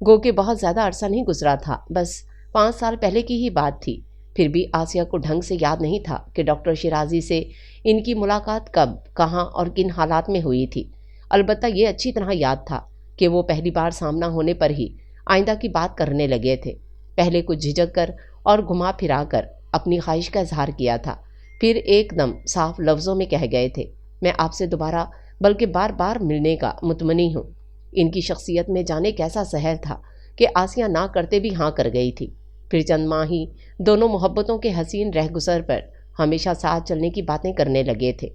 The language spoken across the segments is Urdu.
گو کہ بہت زیادہ عرصہ نہیں گزرا تھا، بس 5 سال پہلے کی ہی بات تھی۔ پھر بھی آسیہ کو ڈھنگ سے یاد نہیں تھا کہ ڈاکٹر شیرازی سے ان کی ملاقات کب، کہاں اور کن حالات میں ہوئی تھی۔ البتہ یہ اچھی طرح یاد تھا کہ وہ پہلی بار سامنا ہونے پر ہی آئندہ کی بات کرنے لگے تھے۔ پہلے کچھ جھجک کر اور گھما پھرا کر اپنی خواہش کا اظہار کیا تھا، پھر ایک دم صاف لفظوں میں کہہ گئے تھے، میں آپ سے دوبارہ بلکہ بار بار ملنے کا متمنی ہوں۔ ان کی شخصیت میں جانے کیسا سحر تھا کہ آسیہ نہ کرتے بھی ہاں کر گئی تھی۔ پھر چند ماہ ہی دونوں محبتوں کے حسین رہ گزر پر ہمیشہ ساتھ چلنے کی باتیں کرنے لگے تھے۔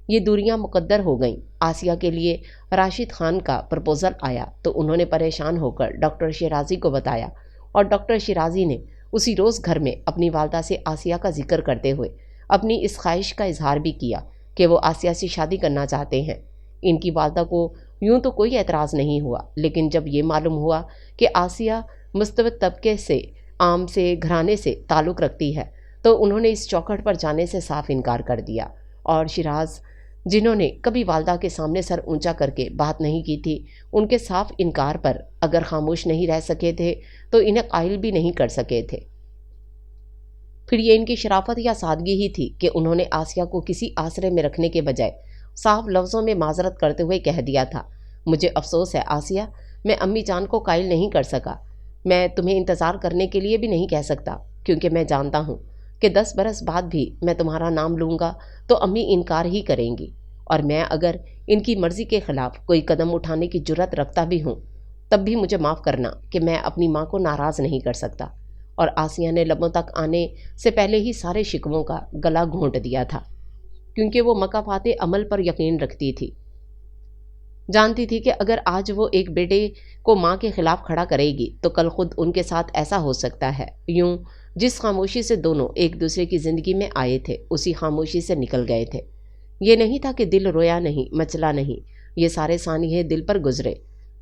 یہ دوریاں مقدر ہو گئیں۔ آسیہ کے لیے راشد خان کا پرپوزل آیا تو انہوں نے پریشان ہو کر ڈاکٹر شیرازی کو بتایا، اور ڈاکٹر شیرازی نے اسی روز گھر میں اپنی والدہ سے آسیہ کا ذکر کرتے ہوئے اپنی اس خواہش کا اظہار بھی کیا کہ وہ آسیہ سے شادی کرنا چاہتے ہیں۔ ان کی والدہ کو یوں تو کوئی اعتراض نہیں ہوا، لیکن جب یہ معلوم ہوا کہ آسیہ مستبد طبقے سے، عام سے گھرانے سے تعلق رکھتی ہے، تو انہوں نے اس چوکھٹ پر جانے سے صاف انکار کر دیا، اور شیراز جنہوں نے کبھی والدہ کے سامنے سر اونچا کر کے بات نہیں کی تھی، ان کے صاف انکار پر اگر خاموش نہیں رہ سکے تھے تو انہیں قائل بھی نہیں کر سکے تھے۔ پھر یہ ان کی شرافت یا سادگی ہی تھی کہ انہوں نے آسیہ کو کسی آسرے میں رکھنے کے بجائے صاف لفظوں میں معذرت کرتے ہوئے کہہ دیا تھا، مجھے افسوس ہے آسیہ، میں امی جان کو قائل نہیں کر سکا۔ میں تمہیں انتظار کرنے کے لیے بھی نہیں کہہ سکتا، کیونکہ میں جانتا ہوں کہ 10 برس بعد بھی میں تمہارا نام لوں گا تو امی انکار ہی کریں گی، اور میں اگر ان کی مرضی کے خلاف کوئی قدم اٹھانے کی جرت رکھتا بھی ہوں تب بھی مجھے معاف کرنا کہ میں اپنی ماں کو ناراض نہیں کر سکتا۔ اور آسیہ نے لبوں تک آنے سے پہلے ہی سارے شکووں کا گلا گھونٹ دیا تھا، کیونکہ وہ مکافات عمل پر یقین رکھتی تھی۔ جانتی تھی کہ اگر آج وہ ایک بیٹے کو ماں کے خلاف کھڑا کرے گی تو کل خود ان کے ساتھ ایسا ہو سکتا ہے۔ یوں جس خاموشی سے دونوں ایک دوسرے کی زندگی میں آئے تھے اسی خاموشی سے نکل گئے تھے۔ یہ نہیں تھا کہ دل رویا نہیں، مچلا نہیں، یہ سارے سانحے دل پر گزرے،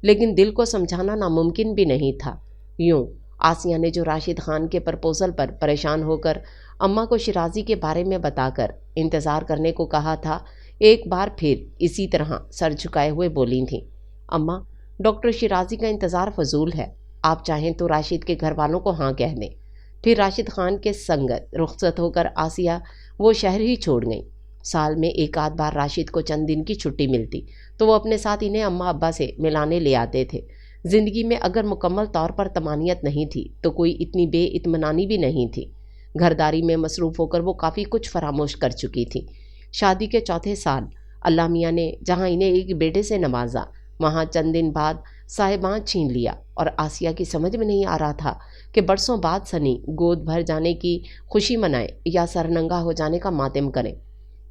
لیکن دل کو سمجھانا ناممکن بھی نہیں تھا۔ یوں آسیہ نے جو راشد خان کے پرپوزل پر پریشان ہو کر اماں کو شیرازی کے بارے میں بتا کر انتظار کرنے کو کہا تھا، ایک بار پھر اسی طرح سر جھکائے ہوئے بولی تھیں، اماں ڈاکٹر شیرازی کا انتظار فضول ہے، آپ چاہیں تو راشد کے گھر والوں کو ہاں کہہ دیں۔ پھر راشد خان کے سنگت رخصت ہو کر آسیہ وہ شہر ہی چھوڑ گئیں۔ سال میں ایک آدھ بار راشد کو چند دن کی چھٹی ملتی تو وہ اپنے ساتھ انہیں اماں ابا سے ملانے لے آتے تھے۔ زندگی میں اگر مکمل طور پر طمانینت نہیں تھی تو کوئی اتنی بے اطمینانی بھی نہیں تھی۔ گھرداری میں مصروف ہو کر وہ کافی کچھ فراموش کر چکی تھی۔ شادی کے چوتھے سال اللہ میاں نے جہاں انہیں ایک بیٹے سے نوازا، وہاں چند دن بعد صاحبان چھین لیا، اور آسیہ کی سمجھ میں نہیں آ رہا تھا کہ برسوں بعد سنی گود بھر جانے کی خوشی منائے یا سرننگا ہو جانے کا ماتم کریں۔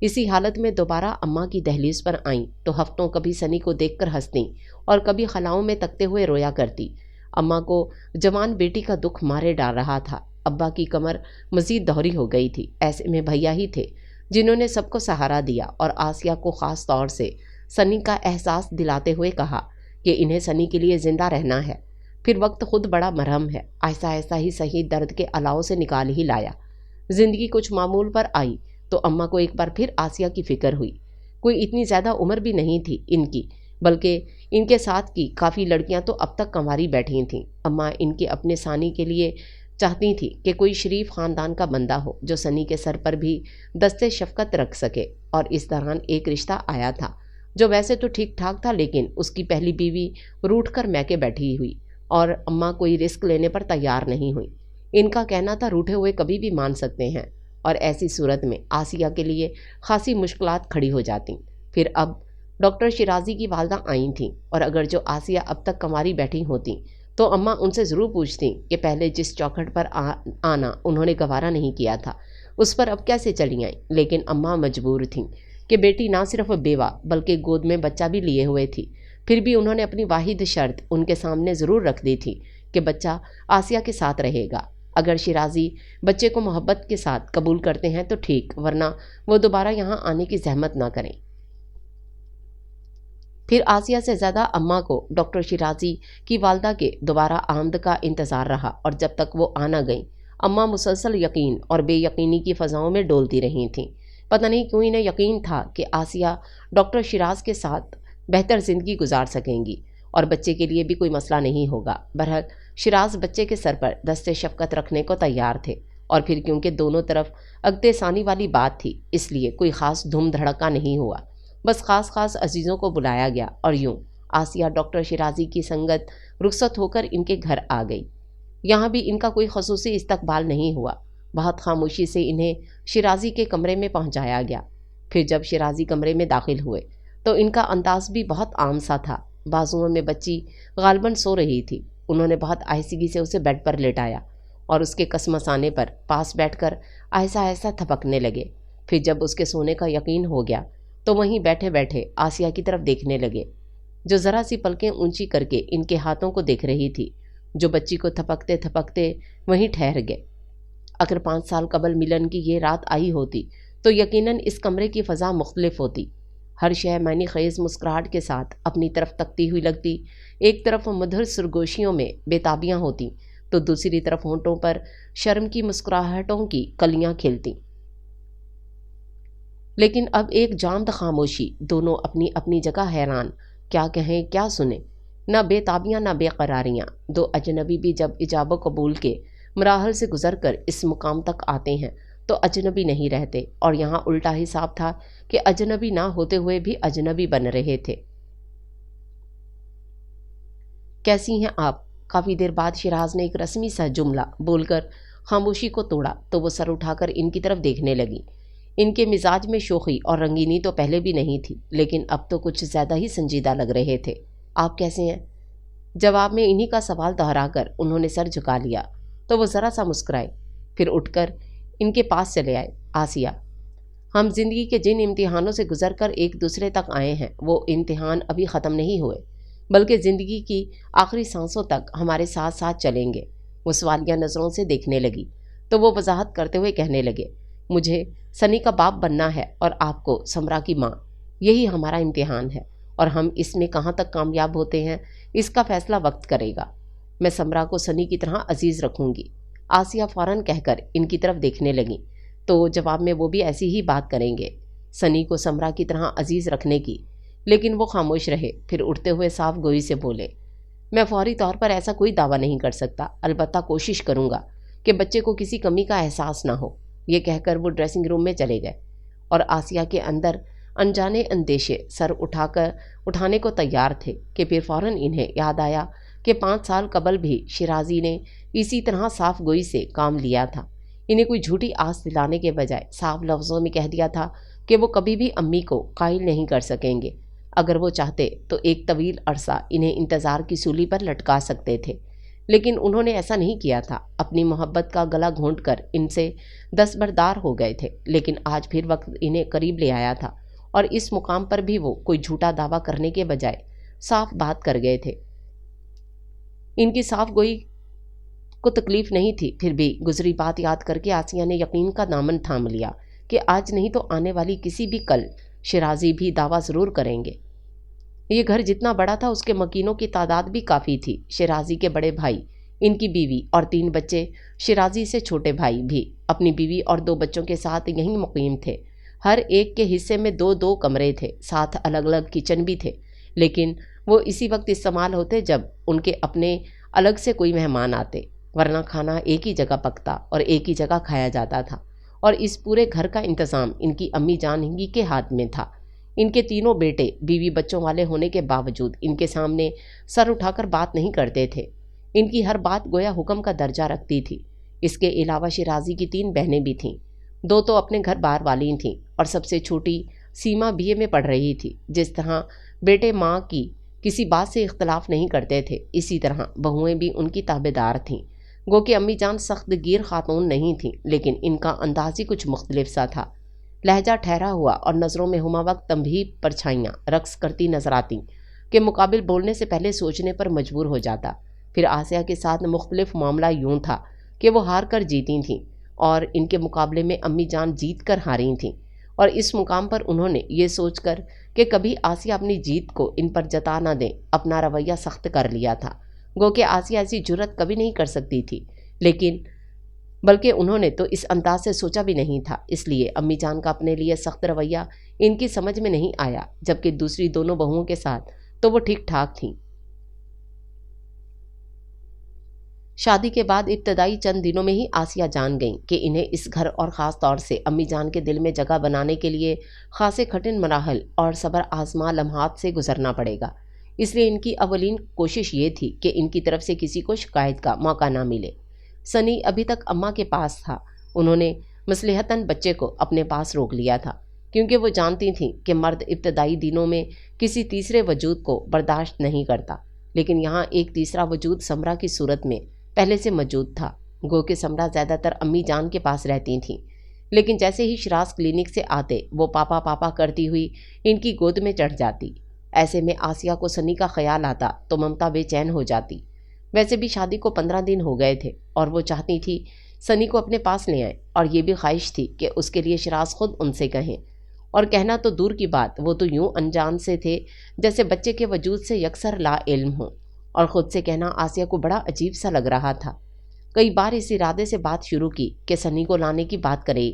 اسی حالت میں دوبارہ اماں کی دہلیز پر آئیں تو ہفتوں کبھی سنی کو دیکھ کر ہنستیں اور کبھی خلاؤں میں تکتے ہوئے رویا کرتی۔ اماں کو جوان بیٹی کا دکھ مارے ڈال رہا تھا، ابا کی کمر مزید دوہری ہو گئی تھی، ایسے میں بھیا ہی تھے جنہوں نے سب کو سہارا دیا اور آسیہ کو خاص طور سے سنی کا احساس دلاتے ہوئے کہا کہ انہیں سنی کے لیے زندہ رہنا ہے۔ پھر وقت خود بڑا مرہم ہے، آہستہ آہستہ ہی صحیح درد کے الاؤ سے نکال ہی لایا۔ زندگی کچھ معمول پر آئی تو اماں کو ایک بار پھر آسیہ کی فکر ہوئی۔ کوئی اتنی زیادہ عمر بھی نہیں تھی ان کی، بلکہ ان کے ساتھ کی کافی لڑکیاں تو اب تک کنواری بیٹھی تھیں۔ اماں ان کے اپنے ثانی کے لیے چاہتی تھی کہ کوئی شریف خاندان کا بندہ ہو جو سنی کے سر پر بھی دستے شفقت رکھ سکے، اور اس دوران ایک رشتہ آیا تھا جو ویسے تو ٹھیک ٹھاک تھا، لیکن اس کی پہلی بیوی روٹھ کر میکے بیٹھی ہوئی اور اماں کوئی رسک لینے پر تیار نہیں ہوئی۔ ان کا کہنا تھا روٹھے ہوئے کبھی بھی مان سکتے ہیں، اور ایسی صورت میں آسیہ کے لیے خاصی مشکلات کھڑی ہو جاتیں۔ پھر اب ڈاکٹر شیرازی کی والدہ آئی تھیں، اور اگر جو آسیہ اب تک کنواری بیٹھی ہوتیں تو اماں ان سے ضرور پوچھتیں کہ پہلے جس چوکھٹ پر آنا انہوں نے گوارا نہیں کیا تھا اس پر اب کیسے چلی آئیں، لیکن اماں مجبور تھیں کہ بیٹی نہ صرف بیوہ بلکہ گود میں بچہ بھی لیے ہوئے تھی۔ پھر بھی انہوں نے اپنی واحد شرط ان کے سامنے ضرور رکھ دی تھی کہ بچہ آسیہ کے ساتھ رہے گا۔ اگر شیرازی بچے کو محبت کے ساتھ قبول کرتے ہیں تو ٹھیک، ورنہ وہ دوبارہ یہاں آنے کی زحمت نہ کریں۔ پھر آسیہ سے زیادہ اماں کو ڈاکٹر شیرازی کی والدہ کے دوبارہ آمد کا انتظار رہا، اور جب تک وہ آ نہ گئیں اماں مسلسل یقین اور بے یقینی کی فضاؤں میں ڈولتی رہی تھیں۔ پتہ نہیں کیوں انہیں یقین تھا کہ آسیہ ڈاکٹر شیراز کے ساتھ بہتر زندگی گزار سکیں گی۔ اور بچے کے لیے بھی کوئی مسئلہ نہیں ہوگا۔ بہرحال شیراز بچے کے سر پر دست شفقت رکھنے کو تیار تھے، اور پھر کیونکہ دونوں طرف عقد ثانی والی بات تھی اس لیے کوئی خاص دھوم دھڑکا نہیں ہوا، بس خاص عزیزوں کو بلایا گیا، اور یوں آسیہ ڈاکٹر شیرازی کی سنگت رخصت ہو کر ان کے گھر آ گئی۔ یہاں بھی ان کا کوئی خصوصی استقبال نہیں ہوا، بہت خاموشی سے انہیں شیرازی کے کمرے میں پہنچایا گیا۔ پھر جب شیرازی کمرے میں داخل ہوئے تو ان کا انداز بھی بہت عام سا تھا۔ بازوؤں میں بچی غالباً سو رہی تھی۔ انہوں نے بہت آہستگی سے اسے بیڈ پر لٹایا اور اس کے کسمسانے پر پاس بیٹھ کر آہستہ تھپکنے لگے۔ پھر جب اس کے سونے کا یقین ہو گیا تو وہیں بیٹھے بیٹھے آسیہ کی طرف دیکھنے لگے، جو ذرا سی پلکیں اونچی کر کے ان کے ہاتھوں کو دیکھ رہی تھی، جو بچی کو تھپکتے تھپکتے وہیں ٹھہر گئے۔ اگر 5 سال قبل ملن کی یہ رات آئی ہوتی تو یقیناً اس کمرے کی فضا مختلف ہوتی۔ ہر شے معنی خیز مسکراہٹ کے ساتھ اپنی طرف تکتی ہوئی لگتی۔ ایک طرف مدھر سرگوشیوں میں بے تابیاں ہوتی تو دوسری طرف ہونٹوں پر شرم کی مسکراہٹوں کی کلیاں کھلتی۔ لیکن اب ایک جامد خاموشی، دونوں اپنی اپنی جگہ حیران، کیا کہیں کیا سنیں، نہ بے تابیاں نہ بے قراریاں۔ دو اجنبی بھی جب ایجاب و قبول کے مراحل سے گزر کر اس مقام تک آتے ہیں تو اجنبی نہیں رہتے، اور یہاں الٹا حساب تھا کہ اجنبی نہ ہوتے ہوئے بھی اجنبی بن رہے تھے۔ کیسی ہیں آپ؟ کافی دیر بعد شیراز نے ایک رسمی سا جملہ بول کر خاموشی کو توڑا تو وہ سر اٹھا کر ان کی طرف دیکھنے لگی۔ ان کے مزاج میں شوخی اور رنگینی تو پہلے بھی نہیں تھی، لیکن اب تو کچھ زیادہ ہی سنجیدہ لگ رہے تھے۔ آپ کیسے ہیں؟ جواب میں انہی کا سوال دہرا کر انہوں نے سر جھکا لیا تو وہ ذرا سا مسکرائے، پھر اٹھ کر ان کے پاس چلے آئے۔ آسیہ، ہم زندگی کے جن امتحانوں سے گزر کر ایک دوسرے تک آئے ہیں وہ امتحان ابھی ختم نہیں ہوئے، بلکہ زندگی کی آخری سانسوں تک ہمارے ساتھ ساتھ چلیں گے۔ وہ سوالیہ نظروں سے دیکھنے لگی تو وہ وضاحت کرتے ہوئے کہنے لگے، مجھے سنی کا باپ بننا ہے اور آپ کو سمرا کی ماں، یہی ہمارا امتحان ہے، اور ہم اس میں کہاں تک کامیاب ہوتے ہیں اس کا فیصلہ وقت کرے گا۔ میں سمرا کو سنی کی طرح عزیز رکھوں گی۔ آسیہ فوراً کہہ کر ان کی طرف دیکھنے لگیں تو جواب میں وہ بھی ایسی ہی بات کریں گے، سنی کو سمرا کی طرح عزیز رکھنے کی، لیکن وہ خاموش رہے، پھر اٹھتے ہوئے صاف گوئی سے بولے، میں فوری طور پر ایسا کوئی دعویٰ نہیں کر سکتا، البتہ کوشش کروں گا کہ بچے کو کسی کمی کا احساس نہ ہو۔ یہ کہہ کر وہ ڈریسنگ روم میں چلے گئے، اور آسیہ کے اندر انجانے اندیشے سر اٹھانے کو تیار تھے کہ پھر فوراً انہیں یاد آیا کہ 5 سال قبل بھی شیرازی نے اسی طرح صاف گوئی سے کام لیا تھا۔ انہیں کوئی جھوٹی آس دلانے کے بجائے صاف لفظوں میں کہہ دیا تھا کہ وہ کبھی بھی امی کو قائل نہیں کر سکیں گے۔ اگر وہ چاہتے تو ایک طویل عرصہ انہیں انتظار کی سولی پر لٹکا سکتے تھے، لیکن انہوں نے ایسا نہیں کیا تھا۔ اپنی محبت کا گلا گھونٹ کر ان سے دستبردار ہو گئے تھے، لیکن آج پھر وقت انہیں قریب لے آیا تھا، اور اس مقام پر بھی وہ کوئی جھوٹا دعویٰ کرنے کے بجائے صاف بات کر گئے تھے۔ ان کی صاف گوئی کو تکلیف نہیں تھی، پھر بھی گزری بات یاد کر کے آسیہ نے یقین کا دامن تھام لیا کہ آج نہیں تو آنے والی کسی بھی کل شیرازی بھی دعویٰ ضرور کریں گے۔ یہ گھر جتنا بڑا تھا اس کے مکینوں کی تعداد بھی کافی تھی۔ شیرازی کے بڑے بھائی، ان کی بیوی اور 3 بچے، شیرازی سے چھوٹے بھائی بھی اپنی بیوی اور 2 بچوں کے ساتھ یہیں مقیم تھے۔ ہر ایک کے حصے میں 2 کمرے تھے، ساتھ الگ الگ کچن بھی تھے، لیکن وہ اسی وقت استعمال ہوتے جب ان کے اپنے الگ سے کوئی مہمان آتے، ورنہ کھانا ایک ہی جگہ پکتا اور ایک ہی جگہ کھایا جاتا تھا، اور اس پورے گھر کا انتظام ان کی امی جان ہی کے ہاتھ میں تھا۔ ان کے تینوں بیٹے بیوی بچوں والے ہونے کے باوجود ان کے سامنے سر اٹھا کر بات نہیں کرتے تھے۔ ان کی ہر بات گویا حکم کا درجہ رکھتی تھی۔ اس کے علاوہ شیرازی کی 3 بہنیں بھی تھیں، 2 تو اپنے گھر باہر والی تھیں، اور سب سے چھوٹی سیما BA میں پڑھ رہی تھی۔ جس طرح بیٹے ماں کی کسی بات سے اختلاف نہیں کرتے تھے، اسی طرح بہوئیں بھی ان کی تابع دار تھیں۔ گو کہ امی جان سخت گیر خاتون نہیں تھیں، لیکن ان کا انداز ہی کچھ مختلف سا تھا۔ لہجہ ٹھہرا ہوا اور نظروں میں ہما وقت تنبیہ پرچھائیاں رقص کرتی نظر آتیں کہ مقابل بولنے سے پہلے سوچنے پر مجبور ہو جاتا۔ پھر آسیہ کے ساتھ مختلف معاملہ یوں تھا کہ وہ ہار کر جیتی تھیں، اور ان کے مقابلے میں امی جان جیت کر ہاری تھیں، اور اس مقام پر انہوں نے یہ سوچ کر کہ کبھی آسیہ اپنی جیت کو ان پر جتا نہ دیں اپنا رویہ سخت کر لیا تھا۔ گو کہ آسیہ ایسی جرت کبھی نہیں کر سکتی تھی، لیکن بلکہ انہوں نے تو اس انداز سے سوچا بھی نہیں تھا، اس لیے امی جان کا اپنے لیے سخت رویہ ان کی سمجھ میں نہیں آیا، جبکہ دوسری دونوں بہوؤں کے ساتھ تو وہ ٹھیک ٹھاک تھیں۔ شادی کے بعد ابتدائی چند دنوں میں ہی آسیہ جان گئیں کہ انہیں اس گھر اور خاص طور سے امی جان کے دل میں جگہ بنانے کے لیے خاصے کٹھن مراحل اور صبر آزما لمحات سے گزرنا پڑے گا۔ اس لیے ان کی اولین کوشش یہ تھی کہ ان کی طرف سے کسی کو شکایت کا موقع نہ ملے۔ سنی ابھی تک اماں کے پاس تھا۔ انہوں نے مصلحتاً بچے کو اپنے پاس روک لیا تھا، کیونکہ وہ جانتی تھیں کہ مرد ابتدائی دنوں میں کسی تیسرے وجود کو برداشت نہیں کرتا، لیکن یہاں ایک تیسرا وجود سمرا کی صورت میں پہلے سے موجود تھا۔ گو کہ سمرا زیادہ تر امی جان کے پاس رہتی تھیں، لیکن جیسے ہی شراز کلینک سے آتے وہ پاپا پاپا کرتی ہوئی ان کی گود میں چڑھ جاتی۔ ایسے میں آسیہ کو سنی کا خیال آتا تو ممتا بے چین ہو جاتی۔ ویسے بھی شادی کو 15 دن ہو گئے تھے اور وہ چاہتی تھی سنی کو اپنے پاس لے آئیں، اور یہ بھی خواہش تھی کہ اس کے لیے شراز خود ان سے کہیں، اور کہنا تو دور کی بات، وہ تو یوں انجان سے تھے جیسے بچے کے وجود سے یکسر لا علم ہوں، اور خود سے کہنا آسیہ کو بڑا عجیب سا لگ رہا تھا۔ کئی بار اس ارادے سے بات شروع کی کہ سنی کو لانے کی بات کرے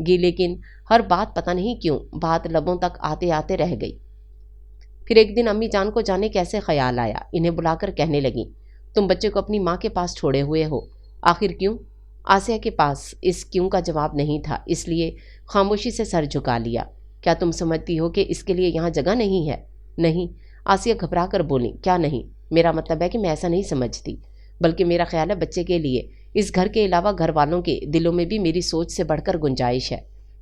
گی، لیکن ہر بات پتہ نہیں کیوں بات لبوں تک آتے آتے رہ گئی۔ پھر ایک دن امی جان کو جانے کیسے خیال آیا، انہیں بلا کر کہنے لگیں، تم بچے کو اپنی ماں کے پاس چھوڑے ہوئے ہو، آخر کیوں؟ آسیہ کے پاس اس کیوں کا جواب نہیں تھا، اس لیے خاموشی سے سر جھکا لیا۔ کیا تم سمجھتی ہو کہ اس کے لیے یہاں جگہ نہیں ہے؟ نہیں، آسیہ گھبرا کر بولی، کیا نہیں؟ میرا مطلب ہے کہ میں ایسا نہیں سمجھتی، بلکہ میرا خیال ہے بچے کے لیے اس گھر کے علاوہ گھر والوں کے دلوں میں بھی میری سوچ سے بڑھ کر گنجائش ہے۔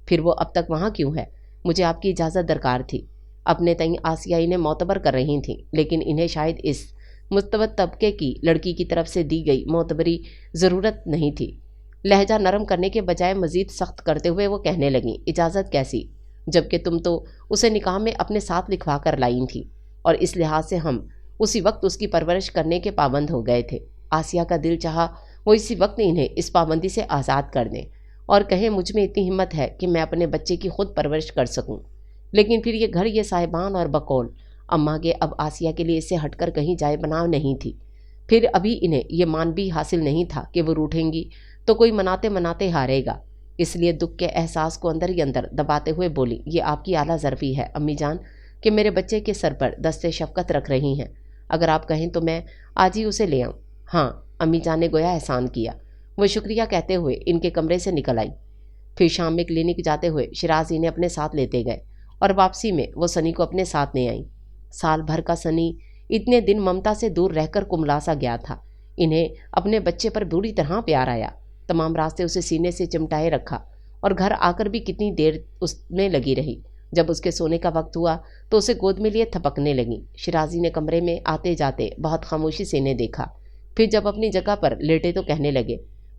پھر وہ اب تک وہاں کیوں ہے؟ مجھے آپ کی اجازت درکار تھی۔ اپنے تئیں آسیہ انہیں معتبر کر رہی تھیں، لیکن انہیں شاید اس مستبد طبقے کی لڑکی کی طرف سے دی گئی معتبری ضرورت نہیں تھی۔ لہجہ نرم کرنے کے بجائے مزید سخت کرتے ہوئے وہ کہنے لگیں، اجازت کیسی، جبکہ تم تو اسے نکاح میں اپنے ساتھ لکھوا کر لائی تھی، اور اس لحاظ سے ہم اسی وقت اس کی پرورش کرنے کے پابند ہو گئے تھے۔ آسیہ کا دل چاہا وہ اسی وقت انہیں اس پابندی سے آزاد کر دیں اور کہیں مجھ میں اتنی ہمت ہے کہ میں اپنے بچے کی خود پرورش کر سکوں، لیکن پھر یہ گھر، یہ صاحبان اور بقول اماں کے اب آسیہ کے لیے اس سے ہٹ کر کہیں جائے بنا نہیں تھی۔ پھر ابھی انہیں یہ مان بھی حاصل نہیں تھا کہ وہ روٹھیں گی تو کوئی مناتے مناتے ہارے گا، اس لیے دکھ کے احساس کو اندر ہی اندر دباتے ہوئے بولی، یہ آپ کی اعلیٰ ظرفی ہے امی جان کہ میرے بچے کے سر پر دست شفقت رکھ رہی ہیں، اگر آپ کہیں تو میں آج ہی اسے لے آؤں۔ ہاں، امی جان نے گویا احسان کیا۔ وہ شکریہ کہتے ہوئے ان کے کمرے سے نکل آئی۔ پھر شام میں کلینک جاتے ہوئے شراز انہیں اپنے ساتھ لیتے گئے، اور واپسی میں وہ سنی کو اپنے ساتھ لے آئیں۔ سال بھر کا سنی اتنے دن ممتا سے دور رہ کر کملا سا گیا تھا۔ انہیں اپنے بچے پر بری طرح پیار آیا۔ تمام راستے اسے سینے سے چمٹائے رکھا، اور گھر آ کر بھی کتنی دیر اس میں لگی رہی۔ جب اس کے سونے کا وقت ہوا تو اسے گود میں لیے تھپکنے لگیں۔ شرازی نے کمرے میں آتے جاتے بہت خاموشی سے انہیں دیکھا، پھر جب اپنی جگہ پر لیٹے تو کہنے لگے،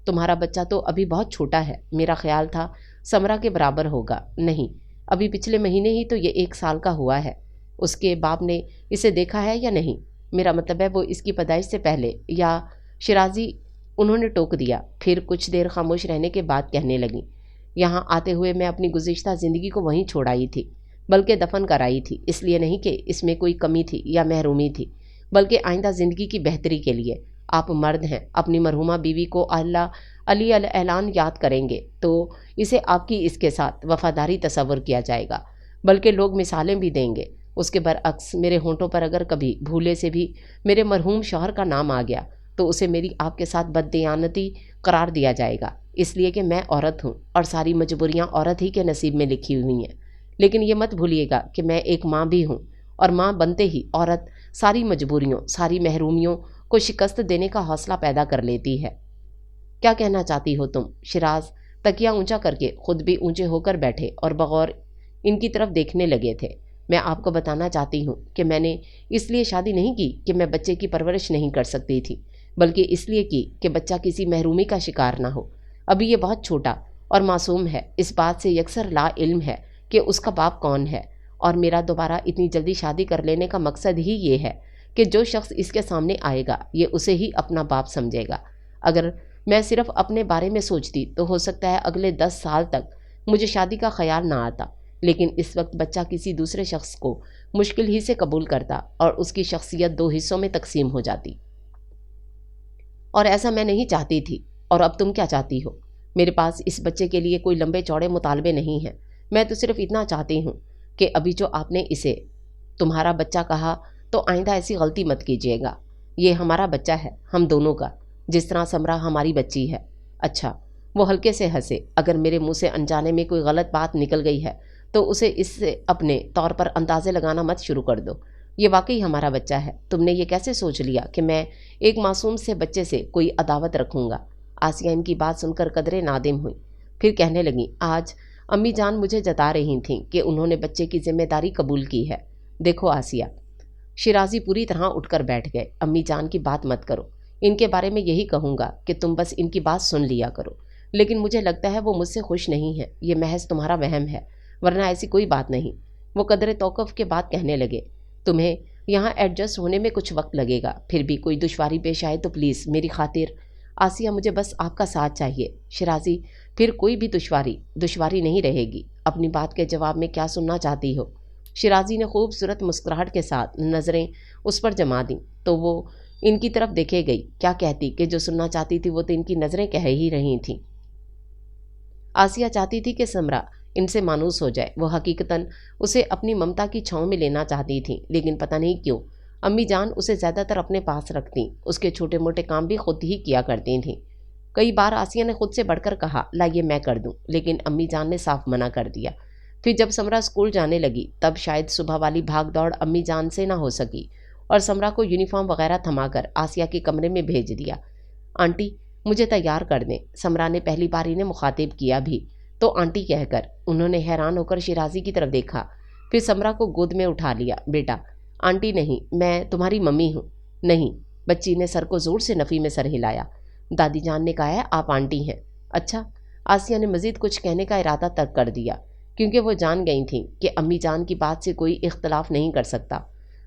تمہارا بچہ تو ابھی بہت چھوٹا ہے، میرا خیال تھا سمرا کے برابر ہوگا۔ نہیں، ابھی پچھلے مہینے ہی تو یہ 1 سال کا ہوا ہے۔ اس کے باپ نے اسے دیکھا ہے یا نہیں؟ میرا مطلب ہے وہ اس کی پیدائش سے پہلے یا… شرازی انہوں نے ٹوک دیا، پھر کچھ دیر خاموش رہنے کے بعد کہنے لگیں، یہاں آتے ہوئے میں اپنی گزشتہ زندگی کو وہیں چھوڑائی تھی، بلکہ دفن کرائی تھی، اس لیے نہیں کہ اس میں کوئی کمی تھی یا محرومی تھی، بلکہ آئندہ زندگی کی بہتری کے لیے۔ آپ مرد ہیں، اپنی مرحومہ بیوی کو اللہ علی الاعلان یاد کریں گے تو اسے آپ کی اس کے ساتھ وفاداری تصور کیا جائے گا، بلکہ لوگ مثالیں بھی دیں گے۔ اس کے برعکس میرے ہونٹوں پر اگر کبھی بھولے سے بھی میرے مرحوم شوہر کا نام آ گیا تو اسے میری آپ کے ساتھ بددیانتی قرار دیا جائے گا، اس لیے کہ میں عورت ہوں اور ساری مجبوریاں عورت ہی کے نصیب میں لکھی ہوئی ہیں۔ لیکن یہ مت بھولیے گا کہ میں ایک ماں بھی ہوں، اور ماں بنتے ہی عورت ساری مجبوریوں، ساری محرومیوں کو شکست دینے کا حوصلہ پیدا کر لیتی ہے۔ کیا کہنا چاہتی ہو تم؟ شراز تکیہ اونچا کر کے خود بھی اونچے ہو کر بیٹھے اور بغور ان کی طرف دیکھنے لگے تھے۔ میں آپ کو بتانا چاہتی ہوں کہ میں نے اس لیے شادی نہیں کی کہ میں بچے کی پرورش نہیں کر سکتی تھی، بلکہ اس لیے کی کہ بچہ کسی محرومی کا شکار نہ ہو۔ ابھی یہ بہت چھوٹا اور معصوم ہے، اس بات سے یکسر لا علم ہے کہ اس کا باپ کون ہے، اور میرا دوبارہ اتنی جلدی شادی کر لینے کا مقصد ہی یہ ہے کہ جو شخص اس کے سامنے آئے گا یہ اسے ہی اپنا باپ سمجھے گا۔ اگر میں صرف اپنے بارے میں سوچتی تو ہو سکتا ہے اگلے 10 سال تک مجھے شادی کا خیال نہ آتا، لیکن اس وقت بچہ کسی دوسرے شخص کو مشکل ہی سے قبول کرتا اور اس کی شخصیت 2 حصوں میں تقسیم ہو جاتی، اور ایسا میں نہیں چاہتی تھی۔ اور اب تم کیا چاہتی ہو؟ میرے پاس اس بچے کے لیے کوئی لمبے چوڑے مطالبے نہیں ہیں، میں تو صرف اتنا چاہتی ہوں کہ ابھی جو آپ نے اسے تمہارا بچہ کہا تو آئندہ ایسی غلطی مت کیجیے گا۔ یہ ہمارا بچہ ہے، ہم دونوں کا۔ جس طرح سمرا ہماری بچی ہے۔ اچھا، وہ ہلکے سے ہنسے۔ اگر میرے منہ سے انجانے میں کوئی غلط بات نکل گئی ہے تو اسے اس سے اپنے طور پر اندازے لگانا مت شروع کر دو۔ یہ واقعی ہمارا بچہ ہے۔ تم نے یہ کیسے سوچ لیا کہ میں ایک معصوم سے بچے سے کوئی عداوت رکھوں گا؟ آسیہ ان کی بات سن کر قدرے نادم ہوئی، پھر کہنے لگیں، آج امی جان مجھے جتا رہی تھیں کہ انہوں نے بچے کی ذمہ داری قبول کی ہے۔ دیکھو آسیہ، شیرازی پوری طرح اٹھ کر بیٹھ گئے۔ امی جان کی بات مت کرو، ان کے بارے میں یہی کہوں گا کہ تم بس ان کی بات سن لیا کرو، لیکن مجھے لگتا ہے وہ مجھ سے خوش نہیں ہے۔ یہ محض تمہارا وہم ہے، ورنہ ایسی کوئی بات نہیں۔ وہ قدرے توقف کے بعد کہنے لگے، تمہیں یہاں ایڈجسٹ ہونے میں کچھ وقت لگے گا، پھر بھی کوئی دشواری پیش آئے تو پلیز میری خاطر۔ آسیہ، مجھے بس آپ کا ساتھ چاہیے۔ شیرازی، پھر کوئی بھی دشواری نہیں رہے گی۔ اپنی بات کے جواب میں کیا سننا چاہتی ہو؟ شیرازی نے خوبصورت مسکراہٹ کے ساتھ نظریں اس پر جما دیں تو وہ ان کی طرف دیکھے گئی۔ کیا کہتی کہ جو سننا چاہتی تھی وہ تو ان کی نظریں کہہ ہی رہی تھیں۔ آسیہ چاہتی تھی کہ سمرا ان سے مانوس ہو جائے۔ وہ حقیقتاً اسے اپنی ممتا کی چھاؤں میں لینا چاہتی تھیں، لیکن پتہ نہیں کیوں امی جان اسے زیادہ تر اپنے پاس رکھتیں۔ اس کے چھوٹے موٹے کام بھی خود ہی کیا کرتی تھیں۔ کئی بار آسیہ نے خود سے بڑھ کر کہا، لا یہ میں کر دوں، لیکن امی جان نے صاف منع کر دیا۔ پھر جب سمرا اسکول جانے لگی تب شاید صبح والی بھاگ دوڑ امی جان سے نہ ہو سکی اور سمرا کو یونیفارم وغیرہ تھما کر آسیہ کے کمرے میں بھیج دیا۔ آنٹی، مجھے تیار کر دیں، سمرا نے پہلی بار انہیں مخاطب کیا بھی تو آنٹی کہہ کر انہوں نے حیران ہو کر شیرازی کی طرف دیکھا، پھر سمرا کو گود میں اٹھا لیا۔ بیٹا، آنٹی نہیں، میں تمہاری ممی ہوں۔ نہیں، بچی نے سر کو زور سے نفی میں سر ہلایا۔ دادی جان نے کہا ہے آپ آنٹی ہیں۔ اچھا، آسیہ نے مزید کچھ کہنے کا ارادہ ترک کر دیا کیونکہ وہ جان گئی تھیں کہ امی جان کی بات سے کوئی اختلاف نہیں کر سکتا۔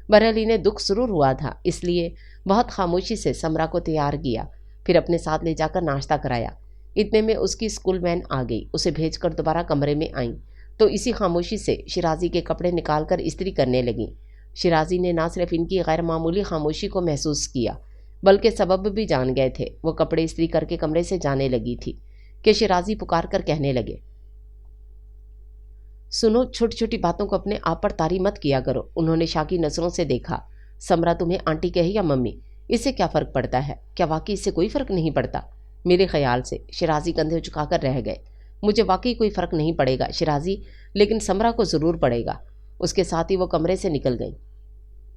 بہرحال انہیں دکھ ضرور ہوا تھا، اس لیے بہت خاموشی سے سمرا کو تیار کیا، پھر اپنے ساتھ لے جا کر ناشتہ کرایا۔ اتنے میں اس کی اسکول وین آ گئی، اسے بھیج کر دوبارہ کمرے میں آئیں تو اسی خاموشی سے شیرازی کے کپڑے نکال کر استری کرنے لگیں۔ شیرازی نے نہ صرف ان کی غیر معمولی خاموشی کو محسوس کیا بلکہ سبب بھی جان گئے تھے۔ وہ کپڑے استری کر کے کمرے سے جانے لگی تھی کہ شیرازی پکار کر کہنے لگے، سنو، چھوٹی چھوٹی باتوں کو اپنے آپ پر طاری مت کیا کرو۔ انہوں نے شاکی نظروں سے دیکھا۔ سمرا تمہیں آنٹی کہے یا ممی، اس سے کیا فرق پڑتا ہے؟ کیا واقعی اس سے کوئی فرق نہیں پڑتا؟ میرے خیال سے شیرازی کندھے جھکا کر رہ گئے۔ مجھے واقعی کوئی فرق نہیں پڑے گا شیرازی، لیکن سمرا کو ضرور پڑے گا۔ اس کے ساتھ ہی وہ کمرے سے نکل گئیں۔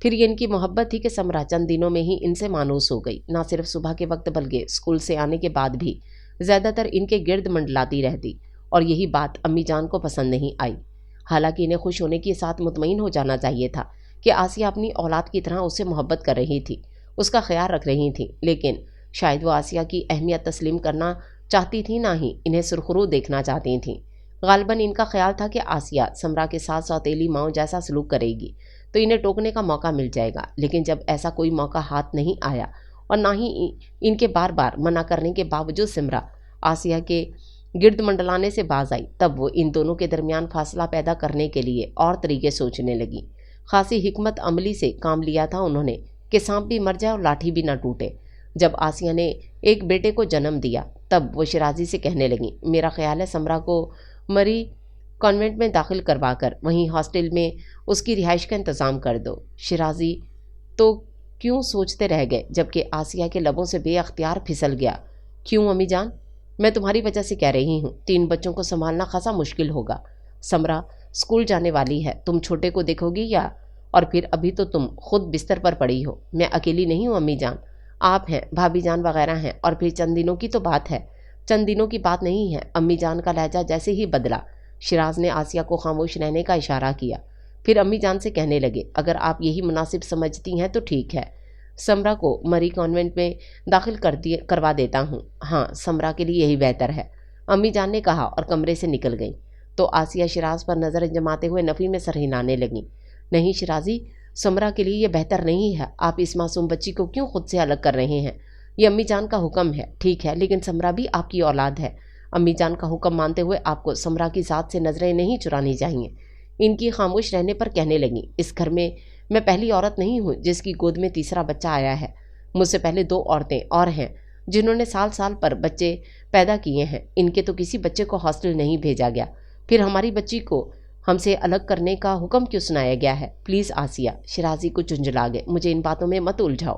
پھر یہ ان کی محبت تھی کہ سمرا چند دنوں میں ہی ان سے مانوس ہو گئی، نہ صرف صبح کے وقت بلکہ اسکول سے آنے کے بعد بھی زیادہ تر ان کے گرد منڈلاتی رہتی، اور یہی بات امی جان کو پسند نہیں آئی۔ حالانکہ انہیں خوش ہونے کے ساتھ مطمئن ہو جانا چاہیے تھا کہ آسیہ اپنی اولاد کی طرح اس سے محبت کر رہی تھی، اس کا خیال رکھ رہی تھی، لیکن شاید وہ آسیہ کی اہمیت تسلیم کرنا چاہتی تھی، نہ ہی انہیں سرخرو دیکھنا چاہتی تھیں۔ غالباً ان کا خیال تھا کہ آسیہ سمرا کے ساتھ سوتیلی ماؤں جیسا سلوک کرے گی تو انہیں ٹوکنے کا موقع مل جائے گا، لیکن جب ایسا کوئی موقع ہاتھ نہیں آیا اور نہ ہی ان کے بار بار منع کرنے کے باوجود سمرا آسیہ کے گرد منڈلانے سے باز آئی، تب وہ ان دونوں کے درمیان فاصلہ پیدا کرنے کے لیے اور طریقے سوچنے لگی۔ خاصی حکمت عملی سے کام لیا تھا انہوں نے کہ سانپ بھی مر جائے اور لاٹھی بھی نہ ٹوٹے۔ جب آسیہ نے ایک بیٹے کو جنم دیا تب وہ شیرازی سے کہنے لگیں، میرا خیال ہے سمرا کو مری کانوینٹ میں داخل کروا کر وہیں ہاسٹل میں اس کی رہائش کا انتظام کر دو۔ شیرازی تو کیوں سوچتے رہ گئے، جبکہ آسیہ کے لبوں سے بے اختیار پھسل گیا، کیوں امی جان؟ میں تمہاری وجہ سے کہہ رہی ہوں، 3 بچوں کو سنبھالنا خاصا مشکل ہوگا۔ سمرا اسکول جانے والی ہے، تم چھوٹے کو دیکھو گی یا؟ اور پھر ابھی تو تم خود بستر پر پڑی ہو۔ میں اکیلی نہیں ہوں امی جان، آپ ہیں، بھابھی جان وغیرہ ہیں، اور پھر چند دنوں کی تو بات ہے۔ چند دنوں کی بات نہیں ہے، امی جان کا لہجہ جیسے ہی بدلا، شیراز نے آسیہ کو خاموش رہنے کا اشارہ کیا، پھر امی جان سے کہنے لگے، اگر آپ یہی مناسب سمجھتی ہیں تو ٹھیک ہے، سمرا کو مری کانوینٹ میں داخل کروا دیتا ہوں۔ ہاں، سمرا کے لیے یہی بہتر ہے، امی جان نے کہا اور کمرے سے نکل گئیں تو آسیہ شیراز پر نظر جماتے ہوئے نفی میں سر ہلانے لگیں۔ نہیں شیرازی، سمرا کے لیے یہ بہتر نہیں ہے، آپ اس معصوم بچی کو کیوں خود سے الگ کر رہے ہیں؟ یہ امی جان کا حکم ہے، ٹھیک ہے، لیکن سمرا بھی آپ کی اولاد ہے۔ امی جان کا حکم مانتے ہوئے آپ کو سمرا کی ذات سے نظریں نہیں چرانی چاہیے۔ ان کی خاموش رہنے پر کہنے لگیں، اس گھر میں پہلی عورت نہیں ہوں جس کی گود میں تیسرا بچہ آیا ہے، مجھ سے پہلے 2 عورتیں اور ہیں جنہوں نے سال سال پر بچے پیدا کیے ہیں، ان کے تو کسی بچے کو ہاسٹل نہیں بھیجا گیا، پھر ہماری بچی کو ہم سے الگ کرنے کا حکم کیوں سنایا گیا ہے؟ پلیز آسیہ، شیرازی کو جھنجھلا گئے، مجھے ان باتوں میں مت الجھاؤ۔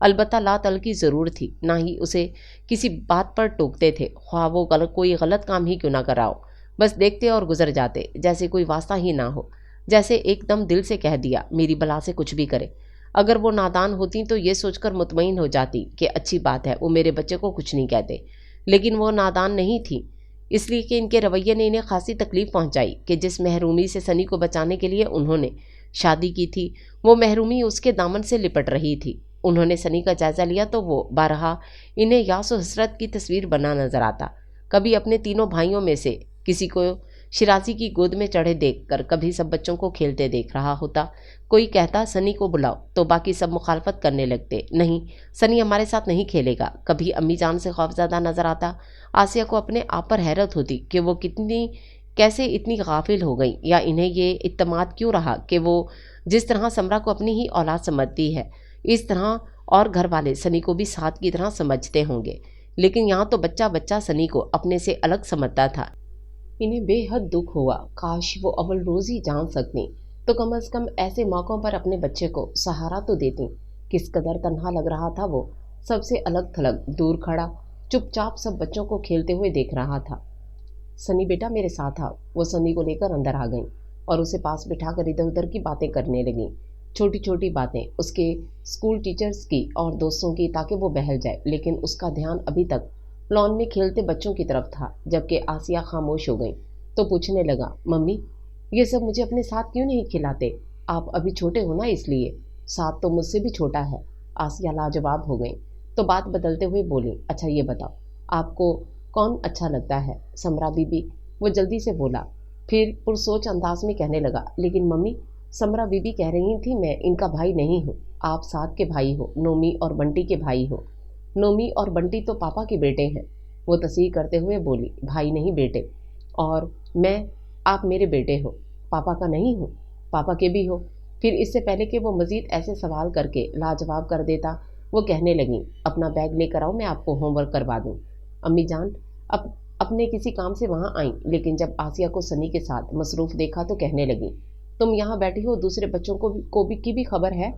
البتہ لا تلقی ضرور تھی، نہ ہی اسے کسی بات پر ٹوکتے تھے، خواہ وہ کوئی غلط کام ہی کیوں نہ کراؤ، بس دیکھتے اور گزر جاتے، جیسے کوئی واسطہ ہی نہ ہو، جیسے ایک دم دل سے کہہ دیا میری بلا سے کچھ بھی کرے۔ اگر وہ نادان ہوتی تو یہ سوچ کر مطمئن ہو جاتی کہ اچھی بات ہے، وہ میرے بچے کو کچھ نہیں کہتے، لیکن وہ نادان نہیں تھی، اس لیے کہ ان کے رویے نے انہیں خاصی تکلیف پہنچائی کہ جس محرومی سے سنی کو بچانے کے لیے انہوں نے شادی کی تھی، وہ محرومی اس کے دامن سے لپٹ رہی تھی۔ انہوں نے سنی کا جائزہ لیا تو وہ بارہا انہیں یاس و حسرت کی تصویر بنا نظر آتا، کبھی اپنے تینوں بھائیوں میں سے کسی کو شیرازی کی گود میں چڑھے دیکھ کر، کبھی سب بچوں کو کھیلتے دیکھ رہا ہوتا۔ کوئی کہتا سنی کو بلاؤ تو باقی سب مخالفت کرنے لگتے، نہیں سنی ہمارے ساتھ نہیں کھیلے گا۔ کبھی امی جان سے خوفزدہ نظر آتا، آسیہ کو اپنے آپ پر حیرت ہوتی کہ وہ کیسے اتنی غافل ہو گئیں، یا انہیں یہ اعتماد کیوں رہا کہ وہ جس طرح سمرا کو اپنی ہی اولاد سمجھتی ہے، اس طرح اور گھر والے سنی کو بھی ساتھ کی طرح سمجھتے ہوں گے، لیکن یہاں تو بچہ بچہ سنی کو اپنے سے الگ سمجھتا تھا۔ انہیں بے حد دکھ ہوا، کاش وہ اول روز ہی جان سکتی تو کم از کم ایسے موقعوں پر اپنے بچے کو سہارا تو دیتی۔ کس قدر تنہا لگ رہا تھا وہ، سب سے الگ تھلگ دور کھڑا چپ چاپ سب بچوں کو کھیلتے ہوئے دیکھ رہا تھا۔ سنی بیٹا میرے ساتھ آؤ، وہ سنی کو لے کر اندر آ گئیں اور اسے پاس بٹھا کر ادھر ادھر کی باتیں کرنے لگیں، چھوٹی چھوٹی باتیں اس کے اسکول ٹیچرز کی اور دوستوں کی، تاکہ وہ بہل جائے، لیکن اس کا دھیان ابھی تک لان میں کھیلتے بچوں کی طرف تھا۔ جبکہ آسیہ خاموش ہو گئی تو پوچھنے لگا، ممی یہ سب مجھے اپنے ساتھ کیوں نہیں کھلاتے؟ آپ ابھی چھوٹے ہو نا، اس لیے۔ ساتھ تو مجھ سے بھی چھوٹا ہے۔ آسیہ لاجواب ہو گئیں تو بات بدلتے ہوئے بولی، اچھا یہ بتاؤ آپ کو کون اچھا لگتا ہے؟ سمرا بی بی، وہ جلدی سے بولا، پھر پرسوچ انداز میں کہنے لگا، لیکن ممی سمرا بی بی کہہ رہی تھی میں ان کا بھائی نہیں ہوں، آپ ساتھ کے بھائی ہو، نومی اور بنٹی کے بھائی ہو۔ نومی اور بنٹی تو پاپا کے بیٹے ہیں، وہ تصحیح کرتے ہوئے بولی، بھائی نہیں بیٹے، اور میں، آپ میرے بیٹے ہو، پاپا کا نہیں ہوں، پاپا کے بھی ہو۔ پھر اس سے پہلے کہ وہ مزید ایسے سوال کر کے لاجواب کر دیتا، وہ کہنے لگیں، اپنا بیگ لے کر آؤ، میں آپ کو ہوم ورک کروا دوں۔ امی جان اپنے کسی کام سے وہاں آئیں، لیکن جب آسیہ کو سنی کے ساتھ مصروف دیکھا تو کہنے لگیں، تم یہاں بیٹھی ہو، دوسرے بچوں کی بھی خبر ہے،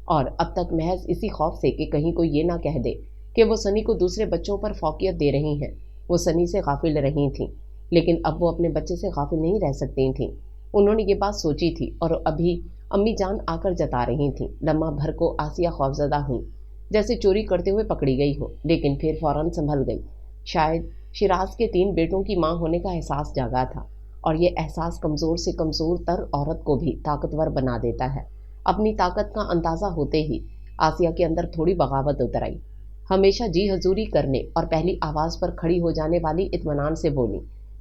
اور اب تک محض اسی خوف سے کہ کہیں کوئی یہ نہ کہہ دے کہ وہ سنی کو دوسرے بچوں پر فوقیت دے رہی ہیں، وہ سنی سے غافل رہی تھیں، لیکن اب وہ اپنے بچے سے غافل نہیں رہ سکتی تھیں۔ انہوں نے یہ بات سوچی تھی اور ابھی امی جان آ کر جتا رہی تھیں۔ لمحہ بھر کو آسیہ خوفزدہ ہوئی، جیسے چوری کرتے ہوئے پکڑی گئی ہو، لیکن پھر فوراً سنبھل گئی۔ شاید شیراز کے 3 بیٹوں کی ماں ہونے کا احساس جاگا تھا، اور یہ احساس کمزور سے کمزور تر عورت کو بھی طاقتور بنا دیتا ہے۔ اپنی طاقت کا اندازہ ہوتے ہی آسیہ کے اندر تھوڑی بغاوت اتر آئی۔ ہمیشہ جی حضوری کرنے اور پہلی آواز پر کھڑی ہو جانے والی اطمینان سے بولی،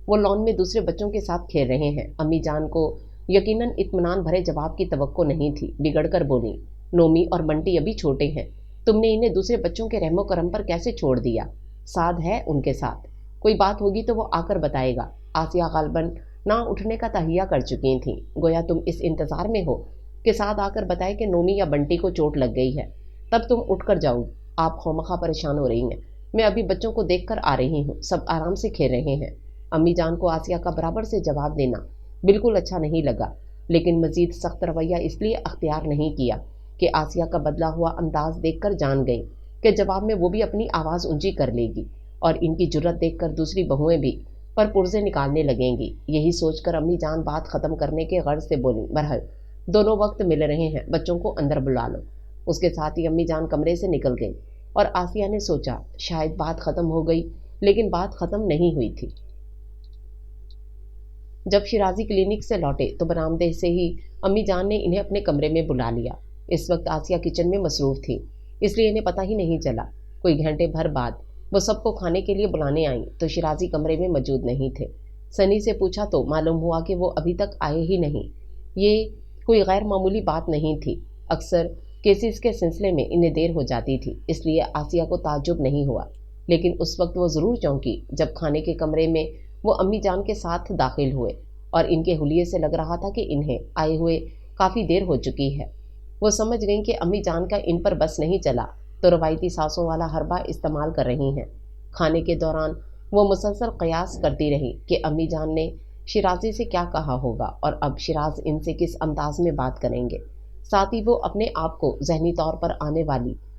وہ لان میں دوسرے بچوں کے ساتھ کھیل رہے ہیں۔ امی جان کو یقیناً اطمینان بھرے جواب کی توقع نہیں تھی، بگڑ کر بولی، نومی اور بنٹی ابھی چھوٹے ہیں، تم نے انہیں دوسرے بچوں کے رحم و کرم پر کیسے چھوڑ دیا؟ سعد ہے ان کے ساتھ، کوئی بات ہوگی تو وہ آ کر بتائے گا۔ آسیہ غالباً نہ اٹھنے کا تہیہ کر چکی تھیں، گویا تم اس انتظار میں ہو کہ سعد آ کر بتائے کہ نومی یا بنٹی کو چوٹ لگ گئی ہے، تب تم اٹھ کر جاؤ۔ آپ خواہ پریشان ہو رہی ہیں، میں ابھی بچوں کو دیکھ کر آ رہی ہوں، سب آرام سے کھیل رہے ہیں۔ امی جان کو آسیہ کا برابر سے جواب دینا بالکل اچھا نہیں لگا، لیکن مزید سخت رویہ اس لیے اختیار نہیں کیا کہ آسیہ کا بدلا ہوا انداز دیکھ کر جان گئی کہ جواب میں وہ بھی اپنی آواز اونچی کر لے گی، اور ان کی جرت دیکھ کر دوسری بہوئیں بھی پر پرزے نکالنے لگیں گی۔ یہی سوچ کر امی جان بات ختم کرنے کے غرض سے بولی، بہرحال دونوں وقت مل رہے ہیں، بچوں کو اندر بلا لو۔ اس کے ساتھ ہی امی جان کمرے سے نکل گئی، اور آسیہ نے سوچا شاید بات ختم ہو گئی، لیکن بات ختم نہیں ہوئی تھی۔ جب شیرازی کلینک سے لوٹے تو برآمدے سے ہی امی جان نے انہیں اپنے کمرے میں بلا لیا۔ اس وقت آسیہ کچن میں مصروف تھی، اس لیے انہیں پتہ ہی نہیں چلا۔ کوئی گھنٹے بھر بعد وہ سب کو کھانے کے لیے بلانے آئیں تو شیرازی کمرے میں موجود نہیں تھے۔ سنی سے پوچھا تو معلوم ہوا کہ وہ ابھی تک آئے ہی نہیں۔ یہ کوئی غیر معمولی بات نہیں تھی، اکثر کیسز کے سلسلے میں انہیں دیر ہو جاتی تھی، اس لیے آسیہ کو تعجب نہیں ہوا، لیکن اس وقت وہ ضرور چونکی جب کھانے کے کمرے میں وہ امی جان کے ساتھ داخل ہوئے، اور ان کے حلیے سے لگ رہا تھا کہ انہیں آئے ہوئے کافی دیر ہو چکی ہے۔ وہ سمجھ گئیں کہ امی جان کا ان پر بس نہیں چلا تو روایتی ساسوں والا حربہ استعمال کر رہی ہیں۔ کھانے کے دوران وہ مسلسل قیاس کرتی رہی کہ امی جان نے شیرازی سے کیا کہا ہوگا، اور اب شیراز ان سے کس انداز میں بات کریں گے۔ ساتھ ہی وہ اپنے آپ کو ذہنی طور پر آنے والی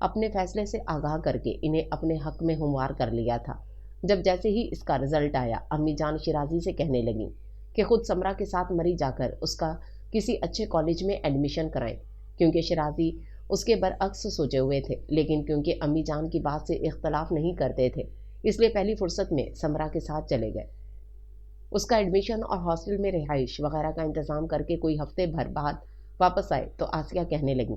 اپنے فیصلے سے آگاہ کر کے انہیں اپنے حق میں ہموار کر لیا تھا۔ جب جیسے ہی اس کا رزلٹ آیا، امی جان شیرازی سے کہنے لگیں کہ خود سمرا کے ساتھ مری جا کر اس کا کسی اچھے کالج میں ایڈمیشن کرائیں، کیونکہ شیرازی اس کے برعکس سوچے ہوئے تھے، لیکن کیونکہ امی جان کی بات سے اختلاف نہیں کرتے تھے، اس لیے پہلی فرصت میں سمرا کے ساتھ چلے گئے۔ اس کا ایڈمیشن اور ہاسٹل میں رہائش وغیرہ کا انتظام کر کے کوئی ہفتے بھر بعد واپس آئے تو آسیہ کہنے لگیں،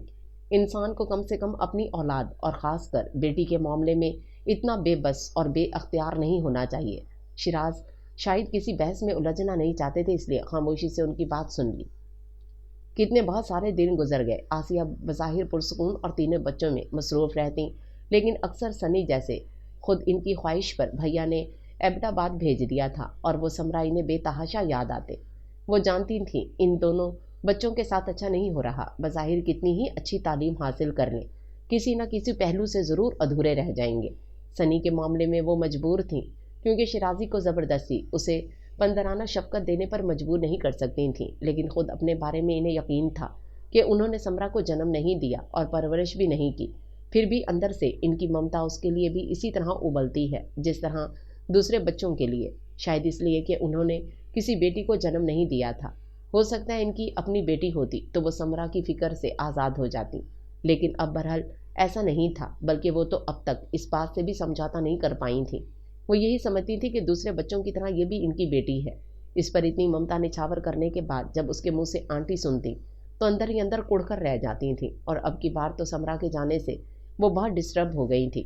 انسان کو کم سے کم اپنی اولاد اور خاص کر بیٹی کے معاملے میں اتنا بے بس اور بے اختیار نہیں ہونا چاہیے۔ شیراز شاید کسی بحث میں الجھنا نہیں چاہتے تھے، اس لیے خاموشی سے ان کی بات سن لی۔ کتنے بہت سارے دن گزر گئے۔ آسیہ بظاہر پرسکون اور تینوں بچوں میں مصروف رہتی، لیکن اکثر سنی جیسے خود ان کی خواہش پر بھیا نے ایبٹ آباد بھیج دیا تھا اور وہ سمرا انہیں بے تحاشا یاد آتے۔ وہ جانتی تھیں ان دونوں بچوں کے ساتھ اچھا نہیں ہو رہا، بظاہر کتنی ہی اچھی تعلیم حاصل کر لیں، کسی نہ کسی پہلو سے ضرور ادھورے رہ جائیں گے۔ سنی کے معاملے میں وہ مجبور تھیں، کیونکہ شیرازی کو زبردستی اسے پندرانہ شفقت دینے پر مجبور نہیں کر سکتی تھیں، لیکن خود اپنے بارے میں انہیں یقین تھا کہ انہوں نے سمرا کو جنم نہیں دیا اور پرورش بھی نہیں کی، پھر بھی اندر سے ان کی ممتا اس کے لیے بھی اسی طرح ابلتی ہے جس طرح دوسرے بچوں کے لیے، شاید اس لیے کہ انہوں نے کسی بیٹی کو جنم نہیں دیا تھا۔ ہو سکتا ہے ان کی اپنی بیٹی ہوتی تو وہ سمرا کی فکر سے آزاد ہو جاتی، لیکن اب بہرحال ایسا نہیں تھا، بلکہ وہ تو اب تک اس بات سے بھی سمجھوتا نہیں کر پائی تھیں۔ وہ یہی سمجھتی تھی کہ دوسرے بچوں کی طرح یہ بھی ان کی بیٹی ہے۔ اس پر اتنی ممتا نچھاور کرنے کے بعد جب اس کے منہ سے آنٹی سنتی تو اندر ہی اندر کڑ کر رہ جاتی تھیں، اور اب کی بار تو سمرا کے جانے سے وہ بہت ڈسٹرب ہو گئی تھی،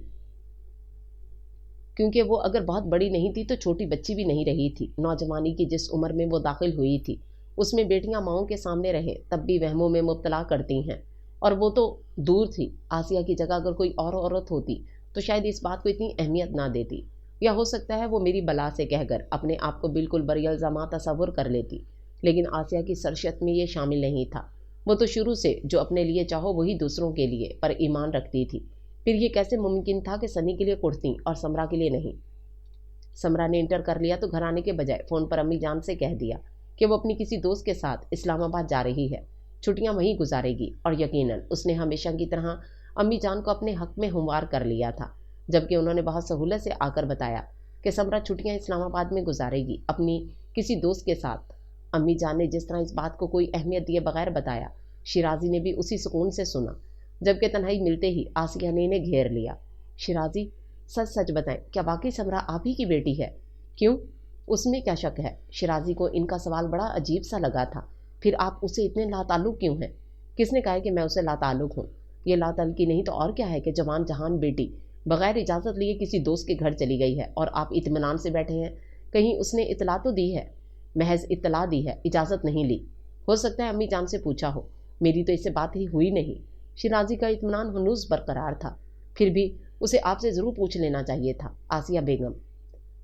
کیونکہ وہ اگر بہت بڑی نہیں تھی تو چھوٹی بچی بھی نہیں رہی تھی۔ نوجوانی کی جس عمر میں وہ داخل ہوئی تھی، اس میں بیٹیاں ماؤں کے سامنے رہیں تب بھی وہموں میں مبتلا کرتی ہیں، اور وہ تو دور تھی۔ آسیہ کی جگہ اگر کوئی اور عورت ہوتی تو شاید اس بات کو اتنی اہمیت نہ دیتی، یا ہو سکتا ہے وہ میری بلا سے کہہ کر اپنے آپ کو بالکل بری الزامات تصور کر لیتی، لیکن آسیہ کی سرشت میں یہ شامل نہیں تھا۔ وہ تو شروع سے جو اپنے لیے چاہو وہی دوسروں کے لیے پر ایمان رکھتی تھی۔ پھر یہ کیسے ممکن تھا کہ سنی کے لیے کڑتی اور سمرا کے لیے نہیں؟ سمرا نے انٹر کر لیا تو گھر آنے کے بجائے فون پر امی جان سے کہہ دیا کہ وہ اپنی کسی دوست کے ساتھ اسلام آباد جا رہی ہے، چھٹیاں وہیں گزارے گی، اور یقیناً اس نے ہمیشہ کی طرح امی جان کو اپنے حق میں ہموار کر لیا تھا، جبکہ انہوں نے بہت سہولت سے آ کر بتایا کہ سمرا چھٹیاں اسلام آباد میں گزارے گی اپنی کسی دوست کے ساتھ۔ امی جان نے جس طرح اس بات کو کوئی اہمیت دیے بغیر بتایا، شیرازی نے بھی اسی سکون سے سنا، جبکہ تنہائی ملتے ہی آسیہ نے انہیں گھیر لیا۔ شیرازی، سچ سچ بتائیں، کیا واقعی سمرا آپ ہی کی بیٹی ہے؟ کیوں؟ اس میں کیا شک ہے؟ شیرازی کو ان کا سوال بڑا عجیب سا لگا تھا۔ پھر آپ اسے اتنے لاتعلق کیوں ہیں؟ کس نے کہا کہ میں اسے لاتعلق ہوں؟ یہ لاتعلقی نہیں تو اور کیا ہے کہ جوان جہان بیٹی بغیر اجازت لیے کسی دوست کے گھر چلی گئی ہے اور آپ اطمینان سے بیٹھے ہیں۔ کہیں اس نے اطلاع تو دی ہے؟ محض اطلاع دی ہے، اجازت نہیں لی۔ ہو سکتا ہے امی جان سے پوچھا ہو، میری تو اس سے بات ہی ہوئی نہیں۔ شیرازی کا اطمینان ہنوز برقرار تھا، پھر بھی اسے آپ سے ضرور پوچھ لینا چاہیے تھا آسیہ بیگم۔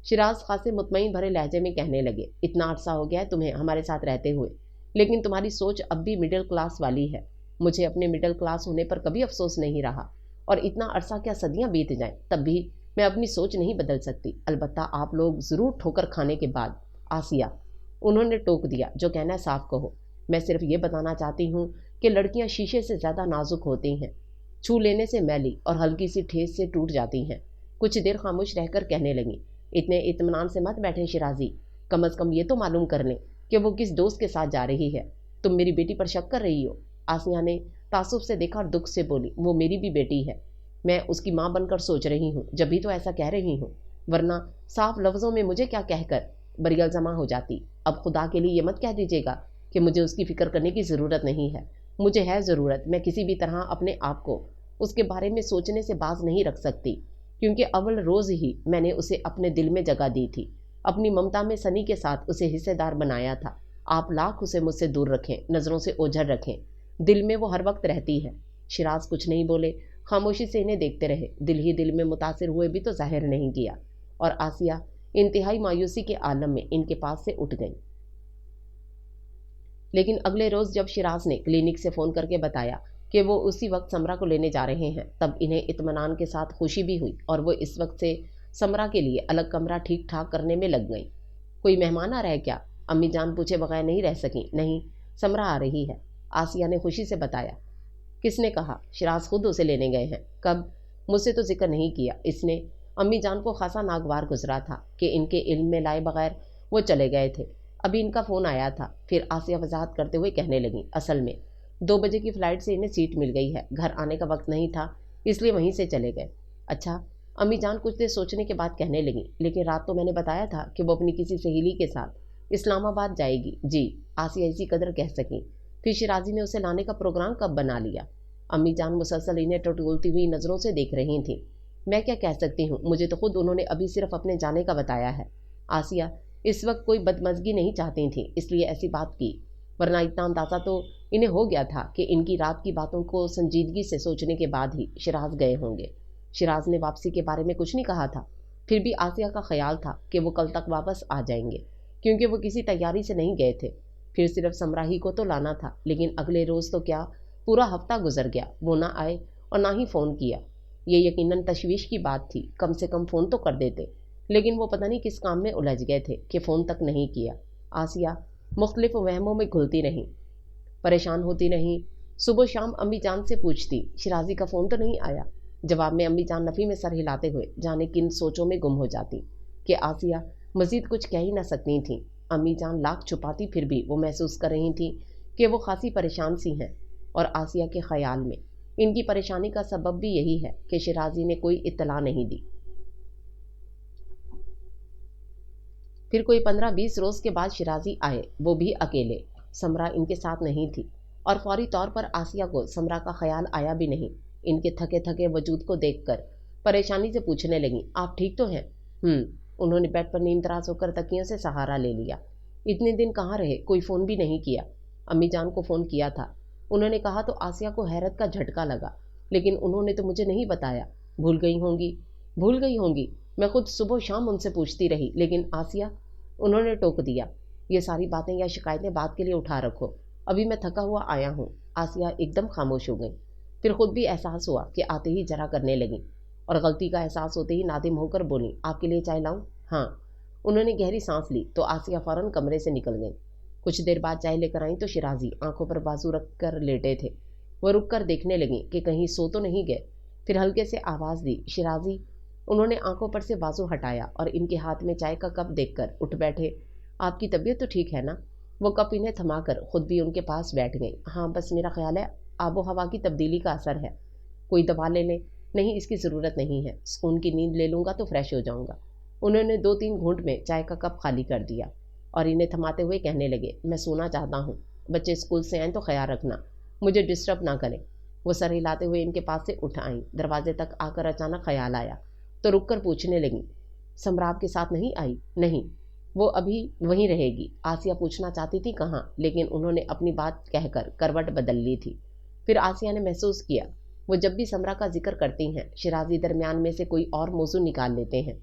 شیراز خاصے مطمئن بھرے لہجے میں کہنے لگے، اتنا عرصہ ہو گیا ہے تمہیں ہمارے ساتھ رہتے ہوئے، لیکن تمہاری سوچ اب بھی مڈل کلاس والی ہے۔ مجھے اپنے مڈل کلاس ہونے پر کبھی افسوس نہیں رہا، اور اتنا عرصہ کیا صدیاں بیت جائیں تب بھی میں اپنی سوچ نہیں بدل سکتی، البتہ آپ لوگ ضرور ٹھوکر کھانے کے بعد۔ آسیہ، انہوں نے ٹوک دیا، جو کہنا ہے صاف کہو۔ میں صرف یہ بتانا چاہتی ہوں کہ لڑکیاں شیشے سے زیادہ نازک ہوتی ہیں، چھو لینے سے میلی اور ہلکی سی ٹھیس سے ٹوٹ جاتی ہیں۔ کچھ دیر خاموش رہ کر کہنے لگیں، اتنے اطمینان سے مت بیٹھیں شیرازی، کم از کم یہ تو معلوم کر لیں کہ وہ کس دوست کے ساتھ جا رہی ہے۔ تم میری بیٹی پر شک کر رہی ہو؟ آسیہ نے تعصب سے دیکھا اور دکھ سے بولی، وہ میری بھی بیٹی ہے، میں اس کی ماں بن کر سوچ رہی ہوں، جب بھی تو ایسا کہہ رہی ہوں، ورنہ صاف لفظوں میں مجھے کیا کہہ کر بری الزامہ ہو جاتی۔ اب خدا کے لیے یہ مت کہہ دیجیے گا کہ مجھے اس کی فکر کرنے کی ضرورت نہیں ہے۔ مجھے ہے ضرورت، میں کسی بھی طرح اپنے آپ کو اس کے بارے میں سوچنے سے باز نہیں رکھ سکتی، کیونکہ اول روز ہی میں نے اسے اپنے دل میں جگہ دی تھی، اپنی ممتا میں سنی کے ساتھ اسے حصے دار بنایا تھا۔ آپ لاکھ اسے مجھ سے دور رکھیں، نظروں سے اوجھل رکھیں، دل میں وہ ہر وقت رہتی ہے۔ شیراز کچھ نہیں بولے، خاموشی سے انہیں دیکھتے رہے، دل ہی دل میں متاثر ہوئے بھی تو ظاہر نہیں کیا، اور آسیہ انتہائی مایوسی کے عالم میں ان کے پاس سے اٹھ گئی۔ لیکن اگلے روز جب شیراز نے کلینک سے فون کر کے بتایا کہ وہ اسی وقت سمرا کو لینے جا رہے ہیں، تب انہیں اطمینان کے ساتھ خوشی بھی ہوئی، اور وہ اس وقت سے سمرا کے لیے الگ کمرہ ٹھیک ٹھاک کرنے میں لگ گئیں۔ کوئی مہمان آ رہا ہے کیا؟ امی جان پوچھے بغیر نہیں رہ سکیں۔ نہیں، سمرا آ رہی ہے، آسیہ نے خوشی سے بتایا۔ کس نے کہا؟ شراز خود اسے لینے گئے ہیں۔ کب؟ مجھ سے تو ذکر نہیں کیا اس نے۔ امی جان کو خاصا ناگوار گزرا تھا کہ ان کے علم میں لائے بغیر وہ چلے گئے تھے۔ ابھی ان کا فون آیا تھا۔ پھر آسیہ وضاحت کرتے ہوئے کہنے لگیں، اصل میں 2 بجے کی فلائٹ سے انہیں سیٹ مل گئی ہے، گھر آنے کا وقت نہیں تھا اس لیے وہیں سے چلے گئے۔ اچھا؟ امی جان کچھ دیر سوچنے کے بعد کہنے لگیں، لیکن رات تو میں نے بتایا تھا کہ وہ اپنی کسی سہیلی کے ساتھ اسلام آباد جائے گی۔ جی، آسیہ اسی قدر کہہ سکیں۔ پھر شرازی نے اسے لانے کا پروگرام کب بنا لیا؟ امی جان مسلسل انہیں ٹٹولتی ہوئی نظروں سے دیکھ رہی تھیں۔ میں کیا کہہ سکتی ہوں، مجھے تو خود انہوں نے ابھی صرف اپنے جانے کا بتایا ہے۔ آسیہ اس وقت کوئی بدمزگی نہیں چاہتی تھیں اس لیے ایسی بات کی، ورنہ اتنا اندازہ تو انہیں ہو گیا تھا کہ ان کی رات کی باتوں کو سنجیدگی سے سوچنے کے بعد ہی شراز گئے ہوں گے۔ شراز نے واپسی کے بارے میں کچھ نہیں کہا تھا۔ پھر بھی آسیہ کا خیال تھا کہ وہ کل تک واپس آ جائیں گے، کیونکہ وہ کسی تیاری سے نہیں گئے تھے۔ پھر صرف سمرا ہی کو تو لانا تھا، لیکن اگلے روز تو کیا پورا ہفتہ گزر گیا، وہ نہ آئے اور نہ ہی فون کیا۔ یہ یقیناً تشویش کی بات تھی، کم سے کم فون تو کر دیتے، لیکن وہ پتہ نہیں کس کام میں الجھ گئے تھے کہ فون تک نہیں کیا۔ آسیہ مختلف وہموں میں گھلتی رہیں، پریشان ہوتی رہیں۔ صبح شام امی جان سے پوچھتی، شرازی کا فون تو نہیں آیا؟ جواب میں امی جان نفی میں سر ہلاتے ہوئے جانے کن سوچوں میں گم ہو جاتی کہ آسیہ مزید کچھ کہہ ہی نہ سکتی تھیں۔ امی جان لاکھ چھپاتی پھر بھی وہ محسوس کر رہی تھیں کہ وہ خاصی پریشان سی ہیں، اور آسیہ کے خیال میں ان کی پریشانی کا سبب بھی یہی ہے کہ شرازی نے کوئی اطلاع نہیں دی۔ پھر کوئی 15-20 روز کے بعد شرازی آئے، وہ بھی اکیلے۔ سمرا ان کے ساتھ نہیں تھی، اور فوری طور پر آسیہ کو سمرا کا خیال آیا بھی نہیں۔ ان کے تھکے تھکے وجود کو دیکھ کر پریشانی سے پوچھنے لگیں، آپ ٹھیک تو ہیں؟ انہوں نے بیڈ پر نیم دراز ہو کر تکیوں سے سہارا لے لیا۔ اتنے دن کہاں رہے؟ کوئی فون بھی نہیں کیا؟ امی جان کو فون کیا تھا، انہوں نے کہا تو آسیہ کو حیرت کا جھٹکا لگا، لیکن انہوں نے تو مجھے نہیں بتایا۔ بھول گئی ہوں گی؟ بھول گئی ہوں گی، میں خود صبح شام ان سے پوچھتی رہی، لیکن آسیہ، انہوں نے ٹوک دیا، یہ ساری باتیں یا شکایتیں بات کے لیے اٹھا رکھو، ابھی میں تھکا ہوا آیا ہوں۔ آسیہ ایک دم خاموش ہو گئی، پھر خود بھی احساس ہوا کہ آتے ہی جرا کرنے لگیں، اور غلطی کا احساس ہوتے ہی نادم ہو کر بولیں، آپ کے لیے چائے لاؤں؟ ہاں۔ انہوں نے گہری سانس لی تو آسیہ فوراً کمرے سے نکل گئیں۔ کچھ دیر بعد چائے لے کر آئیں تو شرازی آنکھوں پر بازو رکھ کر لیٹے تھے۔ وہ رک کر دیکھنے لگیں کہ کہیں سو تو نہیں گئے۔ پھر ہلکے سے آواز دی، شرازی۔ انہوں نے آنکھوں پر سے بازو ہٹایا اور ان کے ہاتھ میں چائے کا کپ دیکھ کر اٹھ بیٹھے۔ آپ کی طبیعت تو ٹھیک ہے نا؟ وہ کپ انہیں تھما کر خود بھی ان کے پاس بیٹھ گئیں۔ ہاں، بس میرا خیال ہے آب و ہوا کی تبدیلی کا اثر ہے، کوئی دوا لے لیں؟ نہیں، اس کی ضرورت نہیں ہے، سکون کی نیند لے لوں گا تو فریش ہو جاؤں گا۔ انہوں نے 2-3 گھونٹ میں چائے کا کپ خالی کر دیا اور انہیں تھماتے ہوئے کہنے لگے، میں سونا چاہتا ہوں، بچے اسکول سے آئیں تو خیال رکھنا، مجھے ڈسٹرب نہ کریں۔ وہ سر ہلاتے ہوئے ان کے پاس سے اٹھ آئیں۔ دروازے تک آ کر اچانک خیال آیا تو رک کر پوچھنے لگیں، سمرا آپ کے ساتھ نہیں آئی؟ نہیں، وہ ابھی وہیں رہے گی۔ آسیہ پوچھنا چاہتی تھی کہاں، لیکن انہوں نے اپنی بات کہہ کر کروٹ بدل لی تھی۔ پھر آسیہ نے محسوس کیا وہ جب بھی سمرا کا ذکر کرتی ہیں شرازی درمیان میں سے کوئی اور موضوع نکال لیتے ہیں۔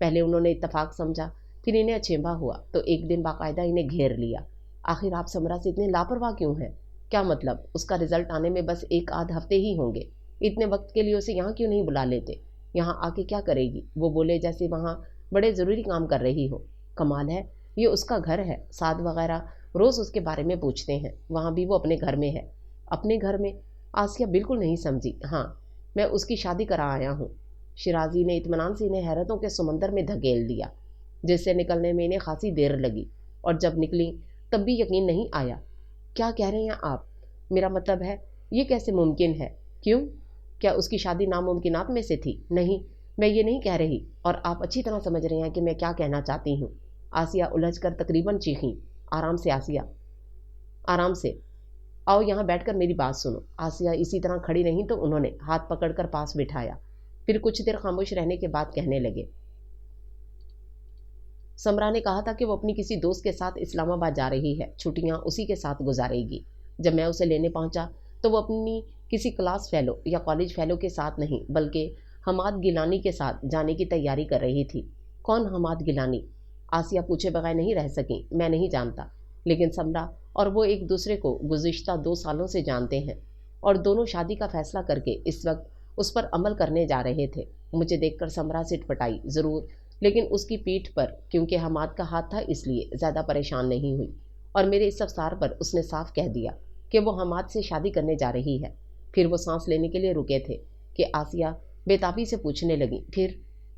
پہلے انہوں نے اتفاق سمجھا، پھر انہیں اچھیمبا ہوا تو ایک دن باقاعدہ انہیں گھیر لیا۔ آخر آپ سمرا سے اتنے لاپرواہ کیوں ہیں؟ کیا مطلب؟ اس کا رزلٹ آنے میں بس 1-8 ہفتے ہی ہوں گے، اتنے وقت کے لیے اسے یہاں کیوں نہیں بلا لیتے؟ یہاں آ کے کیا کرے گی؟ وہ بولے جیسے وہاں بڑے ضروری کام کر رہی ہو۔ کمال ہے، یہ اس کا گھر ہے، سعد وغیرہ روز اس کے بارے میں پوچھتے ہیں، وہاں بھی وہ اپنے گھر میں ہے۔ اپنے گھر میں؟ آسیہ بالکل نہیں سمجھی۔ ہاں، میں اس کی شادی کرا آیا ہوں۔ شرازی نے اطمینان سے انہیں حیرتوں کے سمندر میں دھکیل دیا، جس سے نکلنے میں انہیں خاصی دیر لگی، اور جب نکلی تب بھی یقین نہیں آیا۔ کیا کہہ رہے ہیں آپ؟ میرا مطلب ہے یہ کیسے ممکن ہے؟ کیوں؟ کیا اس کی شادی ناممکنات میں سے تھی؟ نہیں، میں یہ نہیں کہہ رہی، اور آپ اچھی طرح سمجھ رہے ہیں کہ میں کیا کہنا چاہتی ہوں۔ آسیہ الجھ کر تقریباً چیخیں۔ آرام سے آسیہ، آرام سے، آؤ یہاں بیٹھ کر میری بات سنو۔ آسیہ اسی طرح کھڑی رہیں تو انہوں نے ہاتھ پکڑ کر پاس بٹھایا، پھر کچھ دیر خاموش رہنے کے بعد کہنے لگے، سمرا نے کہا تھا کہ وہ اپنی کسی دوست کے ساتھ اسلام آباد جا رہی ہے، چھٹیاں اسی کے ساتھ گزارے گی۔ جب میں اسے لینے پہنچا تو وہ اپنی کسی کلاس فیلو یا کالج فیلو کے ساتھ نہیں بلکہ حماد گیلانی کے ساتھ جانے کی تیاری کر رہی تھی۔ کون حماد گیلانی؟ آسیہ پوچھے بغیر نہیں رہ سکیں۔ میں نہیں جانتا، لیکن سمرا اور وہ ایک دوسرے کو گزشتہ 2 سالوں سے جانتے ہیں، اور دونوں شادی کا فیصلہ کر کے اس وقت اس پر عمل کرنے جا رہے تھے۔ مجھے دیکھ کر سمرا سٹ پٹائی ضرور، لیکن اس کی پیٹھ پر کیونکہ حماد کا ہاتھ تھا اس لیے زیادہ پریشان نہیں ہوئی، اور میرے اس افسار پر اس نے صاف کہہ دیا کہ وہ حماد سے شادی کرنے جا رہی ہے۔ پھر وہ سانس لینے کے لیے رکے تھے کہ آسیہ بےتابی سے پوچھنے لگی، پھر؟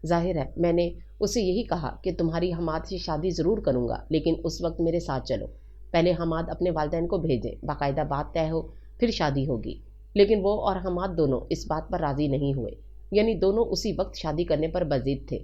ظاہر ہے میں نے اسے یہی کہا کہ تمہاری حماد سے شادی ضرور کروں گا، لیکن اس وقت میرے ساتھ چلو۔ پہلے حماد اپنے والدین کو بھیجیں، باقاعدہ بات طے ہو، پھر شادی ہوگی۔ لیکن وہ اور حماد دونوں اس بات پر راضی نہیں ہوئے، یعنی دونوں اسی وقت شادی کرنے پر بضد تھے۔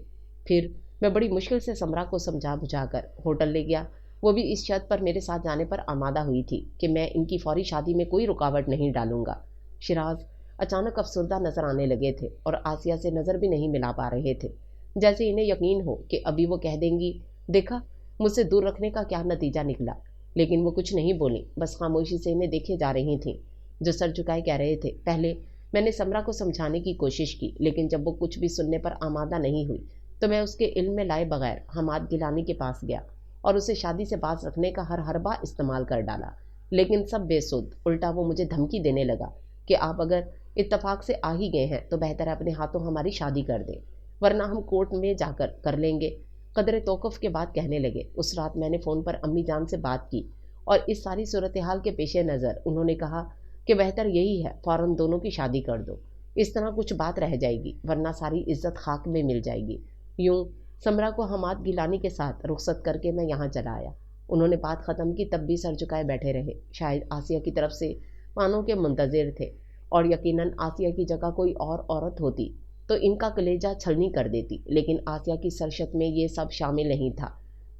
پھر میں بڑی مشکل سے سمرا کو سمجھا بجھا کر ہوٹل لے گیا۔ وہ بھی اس شرط پر میرے ساتھ جانے پر آمادہ ہوئی تھی کہ میں ان کی فوری شادی میں کوئی رکاوٹ نہیں ڈالوں گا۔ شیراز اچانک افسردہ نظر آنے لگے تھے اور آسیہ سے نظر بھی نہیں ملا پا رہے تھے، جیسے انہیں یقین ہو کہ ابھی وہ کہہ دیں گی، دیکھا مجھ سے دور رکھنے کا کیا نتیجہ نکلا۔ لیکن وہ کچھ نہیں بولیں، بس خاموشی سے انہیں دیکھے جا رہی تھیں۔ جو سر جھکائے کہہ رہے تھے، پہلے میں نے سمرا کو سمجھانے کی کوشش کی، لیکن جب وہ کچھ بھی سننے پر آمادہ نہیں ہوئی تو میں اس کے علم میں لائے بغیر حماد گیلانی کے پاس گیا اور اسے شادی سے باز رکھنے کا ہر حربہ استعمال کر ڈالا۔ لیکن سب بے سود، الٹا وہ مجھے دھمکی دینے لگا کہ آپ اگر اتفاق سے آ ہی گئے ہیں تو بہتر ہے اپنے ہاتھوں ہماری شادی کر دیں، ورنہ ہم کورٹ میں جا کر لیں گے۔ قدر توقف کے بعد کہنے لگے، اس رات میں نے فون پر امی جان سے بات کی اور اس ساری صورتحال کے پیش نظر انہوں نے کہا کہ بہتر یہی ہے فوراً دونوں کی شادی کر دو، اس طرح کچھ بات رہ جائے گی ورنہ ساری عزت خاک میں مل جائے گی۔ یوں سمرا کو حماد گیلانی کے ساتھ رخصت کر کے میں یہاں چلا آیا۔ انہوں نے بات ختم کی تب بھی سر جھکائے بیٹھے رہے، شاید آسیہ کی طرف سے پانوں کے منتظر تھے، اور یقیناً آسیہ کی جگہ کوئی اور عورت ہوتی تو ان کا کلیجہ چھلنی کر دیتی، لیکن آسیہ کی سرشت میں یہ سب شامل نہیں تھا۔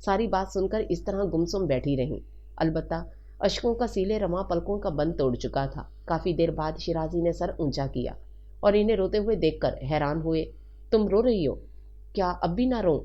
ساری بات سن کر اس طرح گمسم بیٹھی رہیں، البتہ اشکوں کا سیلے رواں پلکوں کا بند توڑ چکا تھا۔ کافی دیر بعد شیرازی نے سر اونچا کیا اور انہیں روتے ہوئے دیکھ کر حیران ہوئے، تم رو رہی ہو؟ کیا اب بھی نہ رو؟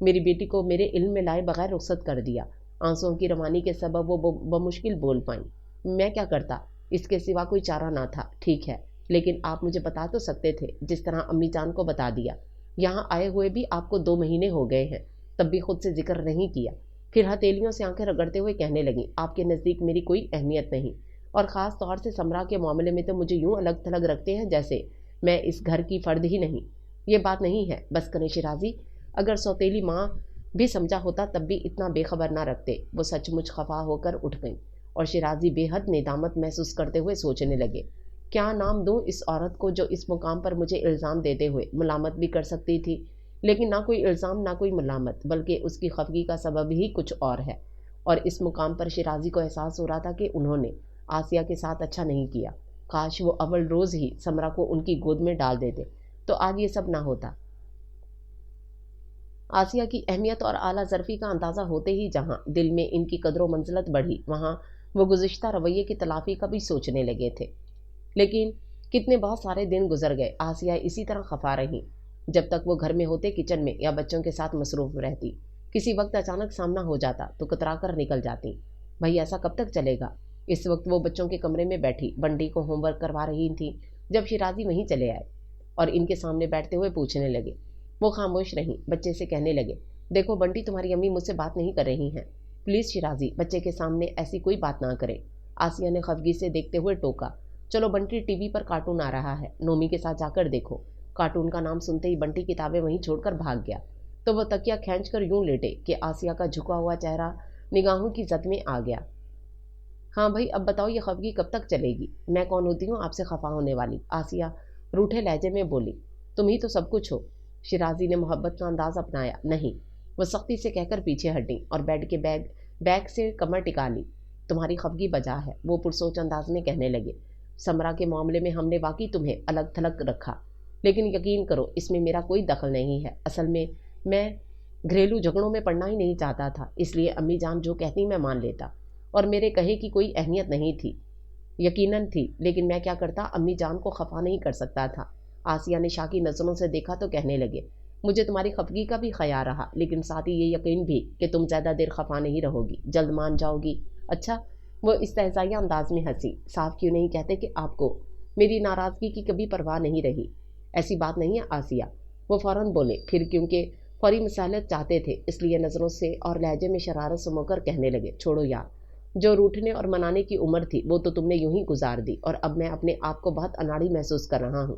میری بیٹی کو میرے علم میں لائے بغیر رخصت کر دیا۔ آنسوؤں کی روانی کے سبب وہ بمشکل بول پائیں، میں کیا کرتا، اس کے سوا کوئی چارہ نہ تھا۔ ٹھیک ہے، لیکن آپ مجھے بتا تو سکتے تھے، جس طرح امی جان کو بتا دیا۔ یہاں آئے ہوئے بھی آپ کو 2 مہینے ہو گئے ہیں، تب بھی خود سے ذکر نہیں کیا۔ پھر ہتھیلیوں سے آنکھیں رگڑتے ہوئے کہنے لگیں، آپ کے نزدیک میری کوئی اہمیت نہیں، اور خاص طور سے سمرا کے معاملے میں تو مجھے یوں الگ تھلگ رکھتے ہیں جیسے میں اس گھر کی فرد ہی نہیں۔ یہ بات نہیں ہے، بس کریں شیرازی، اگر سوتیلی ماں بھی سمجھا ہوتا تب بھی اتنا بے خبر نہ رکھتے۔ وہ سچ مچ خفا ہو کر اٹھ گئیں اور شیرازی بے حد ندامت محسوس کرتے ہوئے سوچنے لگے، کیا نام دوں اس عورت کو جو اس مقام پر مجھے الزام دیتے ہوئے ملامت بھی کر سکتی تھی، لیکن نہ کوئی الزام نہ کوئی ملامت، بلکہ اس کی خفگی کا سبب ہی کچھ اور ہے۔ اور اس مقام پر شیرازی کو احساس ہو رہا تھا کہ انہوں نے آسیہ کے ساتھ اچھا نہیں کیا۔ کاش وہ اول روز ہی سمرا کو ان کی گود میں ڈال دیتے تو آج یہ سب نہ ہوتا۔ آسیہ کی اہمیت اور اعلیٰ ظرفی کا اندازہ ہوتے ہی جہاں دل میں ان کی قدر و منزلت بڑھی، وہاں وہ گزشتہ رویے کی تلافی کا بھی سوچنے لگے تھے۔ لیکن کتنے بہت سارے دن گزر گئے، آسیہ اسی طرح خفا رہیں۔ جب تک وہ گھر میں ہوتے کچن میں یا بچوں کے ساتھ مصروف رہتی، کسی وقت اچانک سامنا ہو جاتا تو کترا کر نکل جاتی۔ بھائی ایسا کب تک چلے گا؟ اس وقت وہ بچوں کے کمرے میں بیٹھی بنٹی کو ہوم ورک کروا رہی تھیں جب شیرازی وہیں چلے آئے اور ان کے سامنے بیٹھتے ہوئے پوچھنے لگے۔ وہ خاموش رہیں، بچے سے کہنے لگے، دیکھو بنٹی تمہاری امی مجھ سے بات نہیں کر رہی ہیں، پلیز شیرازی بچے کے سامنے ایسی کوئی بات نہ کرے۔ آسیہ نے خفگی سے دیکھتے ہوئے ٹوکا، چلو بنٹی ٹی وی پر کارٹون آ رہا ہے، نومی کے ساتھ جا کر دیکھو۔ کارٹون کا نام سنتے ہی بنٹی کتابیں وہیں چھوڑ کر بھاگ گیا تو وہ تکیہ کھینچ کر یوں لیٹے کہ آسیہ کا جھکا ہوا چہرہ نگاہوں کی زد میں آ گیا۔ ہاں بھائی اب بتاؤ یہ خفگی کب تک چلے گی؟ میں کون ہوتی ہوں آپ سے خفا ہونے والی؟ آسیہ روٹھے لہجے میں بولی، تم ہی تو سب کچھ ہو۔ شیرازی نے محبت کا انداز اپنایا، نہیں۔ وہ سختی سے کہہ کر پیچھے ہٹیں اور بیڈ کے بیگ سے کمر ٹکا لی۔ تمہاری خفگی بجا ہے، وہ پرسوچ انداز میں کہنے لگے۔ سمرا کے معاملے میں ہم نے واقعی تمہیں الگ تھلگ رکھا، لیکن یقین کرو اس میں میرا کوئی دخل نہیں ہے۔ اصل میں گھریلو جھگڑوں میں پڑنا ہی نہیں چاہتا تھا، اس لیے امی جان جو کہتی میں مان لیتا، اور میرے کہے کی کوئی اہمیت نہیں تھی۔ یقیناً تھی، لیکن میں کیا کرتا، امی جان کو خفا نہیں کر سکتا تھا۔ آسیہ نے شاکی نظروں سے دیکھا تو کہنے لگے، مجھے تمہاری خفگی کا بھی خیال رہا، لیکن ساتھ ہی یہ یقین بھی کہ تم زیادہ دیر خفا نہیں رہو گی، جلد مان جاؤ گی۔ اچھا، وہ استہزائیہ انداز میں ہنسی، صاف کیوں نہیں کہتے کہ آپ کو میری ناراضگی کی کبھی پرواہ نہیں رہی؟ ایسی بات نہیں ہے آسیہ، وہ فوراً بولے، پھر کیونکہ فوری مصالحت چاہتے تھے اس لیے نظروں سے اور لہجے میں شرارت سمو کر کہنے لگے، چھوڑو یار، جو روٹھنے اور منانے کی عمر تھی وہ تو تم نے یوں ہی گزار دی، اور اب میں اپنے آپ کو بہت اناڑی محسوس کر رہا ہوں۔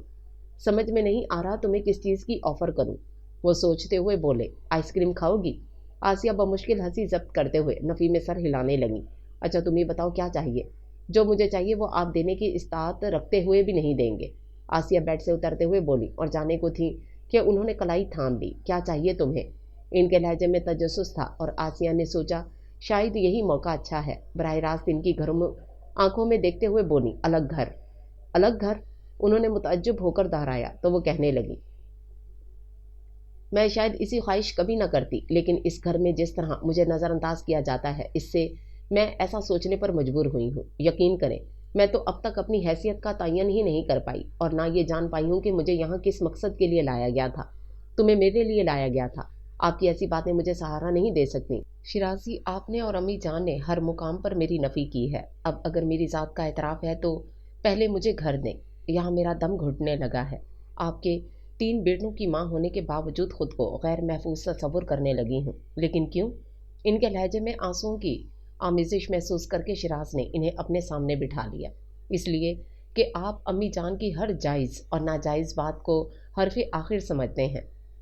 سمجھ میں نہیں آ رہا تمہیں کس چیز کی آفر کروں؟ وہ سوچتے ہوئے بولے، آئس کریم کھاؤ گی؟ آسیہ بمشکل ہنسی ضبط کرتے ہوئے نفی میں سر ہلانے لگی۔ اچھا تم یہ بتاؤ کیا چاہیے؟ جو مجھے چاہیے وہ آپ دینے کی استطاعت رکھتے ہوئے بھی نہیں دیں گے۔ آسیہ بیڈ سے اترتے ہوئے بولی اور جانے کو تھی کہ انہوں نے کلائی تھام دی۔ کیا چاہیے تمہیں؟ ان کے لہجے میں تجسس تھا اور آسیہ نے سوچا شاید یہی موقع اچھا ہے۔ براہ راست ان کی گھروں آنکھوں میں دیکھتے ہوئے بولی الگ گھر؟ الگ گھر؟ انہوں نے متعجب ہو کر دہرایا تو وہ کہنے لگی میں شاید اسی خواہش کبھی نہ کرتی، لیکن اس گھر میں جس طرح مجھے نظر انداز کیا جاتا ہے اس سے میں ایسا سوچنے پر مجبور ہوئی ہوں۔ یقین کریں میں تو اب تک اپنی حیثیت کا تعین ہی نہیں کر پائی اور نہ یہ جان پائی ہوں کہ مجھے یہاں کس مقصد کے لیے لایا گیا تھا۔ تمہیں میرے لیے لایا گیا تھا۔ آپ کی ایسی باتیں مجھے سہارا نہیں دے سکتی۔ شیرازی، آپ نے اور امی جان نے ہر مقام پر میری نفی کی ہے۔ اب اگر میری ذات کا اعتراف ہے تو پہلے مجھے گھر دیں۔ یہاں میرا دم گھٹنے لگا ہے۔ آپ کے 3 بیٹوں کی ماں ہونے کے باوجود خود کو غیر محفوظ تصور کرنے لگی ہوں۔ لیکن کیوں؟ ان کے لہجے میں آنسوؤں کی آمیزش محسوس کر کے شیراز نے انہیں اپنے سامنے بٹھا لیا۔ اس لیے کہ آپ امی جان کی ہر جائز اور ناجائز بات کو حرف آخر سمجھتے ہیں۔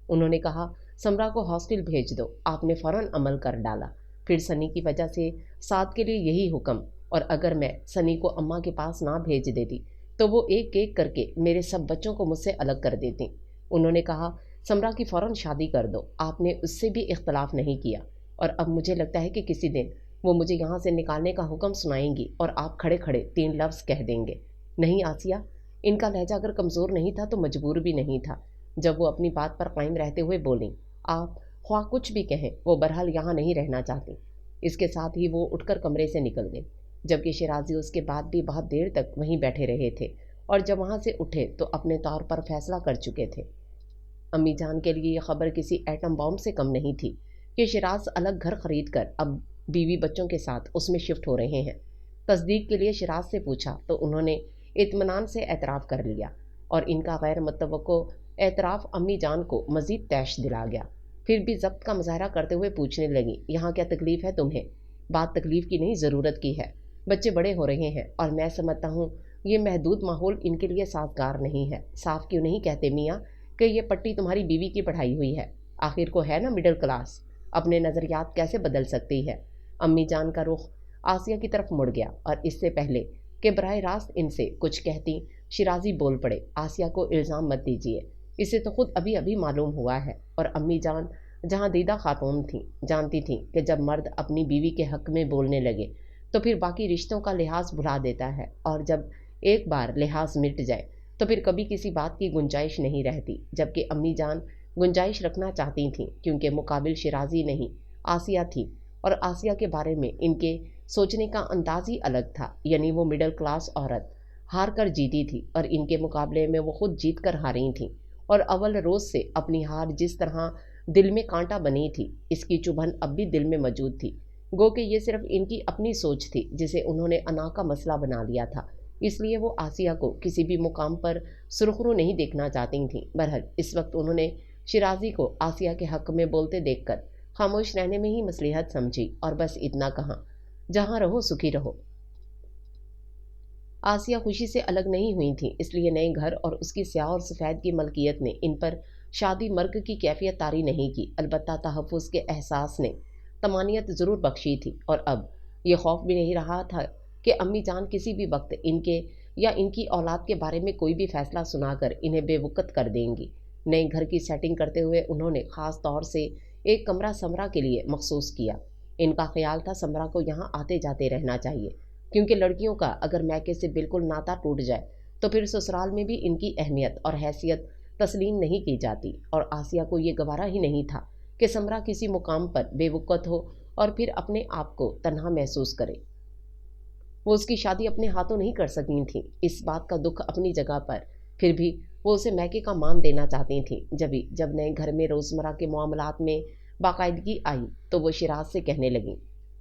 انہوں نے کہا سمرا کو ہاسٹل بھیج دو۔ آپ نے فوراً عمل کر ڈالا۔ پھر سنی کی وجہ سے سعد کے لیے یہی حکم، اور اگر میں سنی کو اماں کے پاس نہ بھیج دیتی تو وہ ایک ایک کر کے میرے سب بچوں کو مجھ سے الگ کر دیتی۔ انہوں نے کہا سمرا کی فوراً شادی کر دو۔ آپ نے اس سے بھی اختلاف نہیں کیا، اور اب مجھے لگتا ہے کہ کسی دن وہ مجھے یہاں سے نکالنے کا حکم سنائیں گی اور آپ کھڑے کھڑے 3 لفظ کہہ دیں گے۔ نہیں آسیہ، ان کا لہجہ اگر کمزور نہیں تھا تو مجبور بھی نہیں تھا۔ جب وہ اپنی بات پر قائم رہتے ہوئے بولیں آپ خواہ کچھ بھی کہیں وہ بہرحال یہاں نہیں رہنا چاہتی۔ اس کے ساتھ ہی وہ اٹھ کر کمرے سے نکل گئی، جبکہ شیرازی اس کے بعد بھی بہت دیر تک وہیں بیٹھے رہے تھے، اور جب وہاں سے اٹھے تو اپنے طور پر فیصلہ کر چکے تھے۔ امی جان کے لیے یہ خبر کسی ایٹم بم سے کم نہیں تھی کہ شیراز الگ گھر خرید کر اب بیوی بچوں کے ساتھ اس میں شفٹ ہو رہے ہیں۔ تصدیق کے لیے شیراز سے پوچھا تو انہوں نے اطمینان سے اعتراف کر لیا، اور ان کا غیر متوقع اعتراف امی جان کو مزید طیش دلا گیا۔ پھر بھی ضبط کا مظاہرہ کرتے ہوئے پوچھنے لگی یہاں کیا تکلیف ہے تمہیں؟ بات تکلیف کی نہیں، ضرورت کی ہے۔ بچے بڑے ہو رہے ہیں اور میں سمجھتا ہوں یہ محدود ماحول ان کے لیے سازگار نہیں ہے۔ صاف کیوں نہیں کہتے میاں کہ یہ پٹی تمہاری بیوی کی پڑھائی ہوئی ہے؟ آخر کو ہے نا مڈل کلاس، اپنے نظریات کیسے بدل سکتی ہے؟ امی جان کا رخ آسیہ کی طرف مڑ گیا، اور اس سے پہلے کہ براہ راست ان سے کچھ کہتی شیرازی بول پڑے آسیہ کو الزام مت دیجیے، اسے تو خود ابھی ابھی معلوم ہوا ہے، اور امی جان جہاں دیدہ خاتون تھیں جانتی تھیں کہ جب مرد اپنی بیوی کے حق میں بولنے لگے تو پھر باقی رشتوں کا لحاظ بھلا دیتا ہے، اور جب ایک بار لحاظ مٹ جائے تو پھر کبھی کسی بات کی گنجائش نہیں رہتی۔ جبکہ امی جان گنجائش رکھنا چاہتی تھیں کیونکہ مقابل شیرازی نہیں آسیہ تھی، اور آسیہ کے بارے میں ان کے سوچنے کا انداز ہی الگ تھا، یعنی وہ مڈل کلاس عورت ہار کر جیتی تھی اور ان کے مقابلے میں وہ خود جیت کر ہاری تھیں، اور اول روز سے اپنی ہار جس طرح دل میں کانٹا بنی تھی اس کی چبھن اب بھی دل میں موجود تھی، گو کہ یہ صرف ان کی اپنی سوچ تھی جسے انہوں نے انا کا مسئلہ بنا لیا تھا، اس لیے وہ آسیہ کو کسی بھی مقام پر سرخرو نہیں دیکھنا چاہتی تھیں۔ بہرحال اس وقت انہوں نے شیرازی کو آسیہ کے حق میں بولتے دیکھ کر خاموش رہنے میں ہی مصلحت سمجھی، اور بس اتنا کہا جہاں رہو سکھی رہو۔ آسیہ خوشی سے الگ نہیں ہوئی تھیں، اس لیے نئے گھر اور اس کی سیاہ اور سفید کی ملکیت نے ان پر شادی مرگ کی کیفیت طاری نہیں کی، البتہ تحفظ کے احساس نے طمانینت ضرور بخشی تھی، اور اب یہ خوف بھی نہیں رہا تھا کہ امی جان کسی بھی وقت ان کے یا ان کی اولاد کے بارے میں کوئی بھی فیصلہ سنا کر انہیں بے وقت کر دیں گی۔ نئے گھر کی سیٹنگ کرتے ہوئے انہوں نے خاص طور سے ایک کمرہ سمرا کے لیے مخصوص کیا۔ ان کا خیال تھا سمرا کو یہاں آتے جاتے رہنا چاہیے، کیونکہ لڑکیوں کا اگر میکے سے بالکل ناتا ٹوٹ جائے تو پھر سسرال میں بھی ان کی اہمیت اور حیثیت تسلیم نہیں کی جاتی، اور آسیہ کو یہ گوارا ہی نہیں تھا کہ سمرا کسی مقام پر بے وقت ہو اور پھر اپنے آپ کو تنہا محسوس کرے۔ وہ اس کی شادی اپنے ہاتھوں نہیں کر سکی تھیں، اس بات کا دکھ اپنی جگہ پر، پھر بھی وہ اسے میکے کا مان دینا چاہتی تھیں۔ جب نئے گھر میں روزمرہ کے معاملات میں باقاعدگی آئی تو وہ شیراز سے کہنے لگیں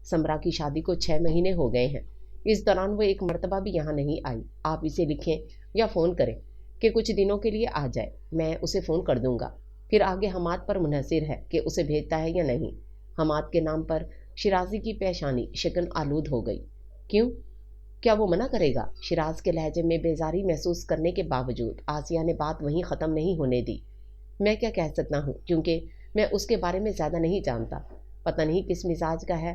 سمرا کی شادی کو 6 مہینے ہو گئے ہیں، اس دوران وہ ایک مرتبہ بھی یہاں نہیں آئی۔ آپ اسے لکھیں یا فون کریں کہ کچھ دنوں کے لیے آ جائے، میں اسے فون کر دوں گا، پھر آگے حماد پر منحصر ہے کہ اسے بھیجتا ہے یا نہیں۔ حماد کے نام پر شیرازی کی پیشانی شکن آلود ہو گئی۔ کیوں؟ کیا وہ منع کرے گا؟ شیراز کے لہجے میں بیزاری محسوس کرنے کے باوجود آسیہ نے بات وہیں ختم نہیں ہونے دی۔ میں کیا کہہ سکتا ہوں، کیونکہ میں اس کے بارے میں زیادہ نہیں جانتا، پتہ نہیں کس مزاج کا ہے،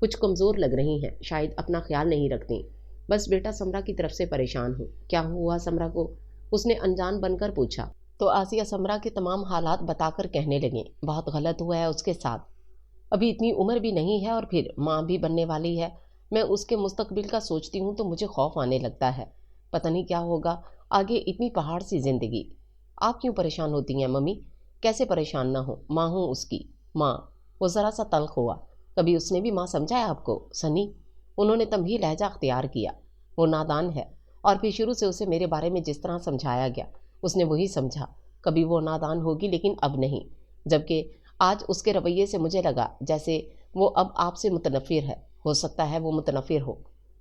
کچھ کمزور لگ رہی ہیں، شاید اپنا خیال نہیں رکھتی۔ بس بیٹا سمرا کی طرف سے پریشان ہوں۔ کیا ہوا سمرا کو؟ اس نے انجان بن کر پوچھا تو آسیہ سمرا کے تمام حالات بتا کر کہنے لگیں، بہت غلط ہوا ہے اس کے ساتھ، ابھی اتنی عمر بھی نہیں ہے اور پھر ماں بھی بننے والی ہے۔ میں اس کے مستقبل کا سوچتی ہوں تو مجھے خوف آنے لگتا ہے، پتہ نہیں کیا ہوگا آگے، اتنی پہاڑ سی زندگی۔ آپ کیوں پریشان ہوتی ہیں ممی؟ کیسے پریشان نہ ہو، ماں ہوں اس کی ماں۔ وہ ذرا سا تلخ ہوا، کبھی اس نے بھی ماں سمجھا ہے آپ کو سنی؟ انہوں نے تمہی لہجہ اختیار کیا۔ وہ نادان ہے، اور پھر شروع سے اسے میرے بارے میں جس طرح سمجھایا گیا اس نے وہی سمجھا۔ کبھی وہ نادان ہوگی لیکن اب نہیں، جبکہ آج اس کے رویے سے مجھے لگا جیسے وہ اب آپ سے متنفر ہے۔ ہو سکتا ہے وہ متنفر ہو،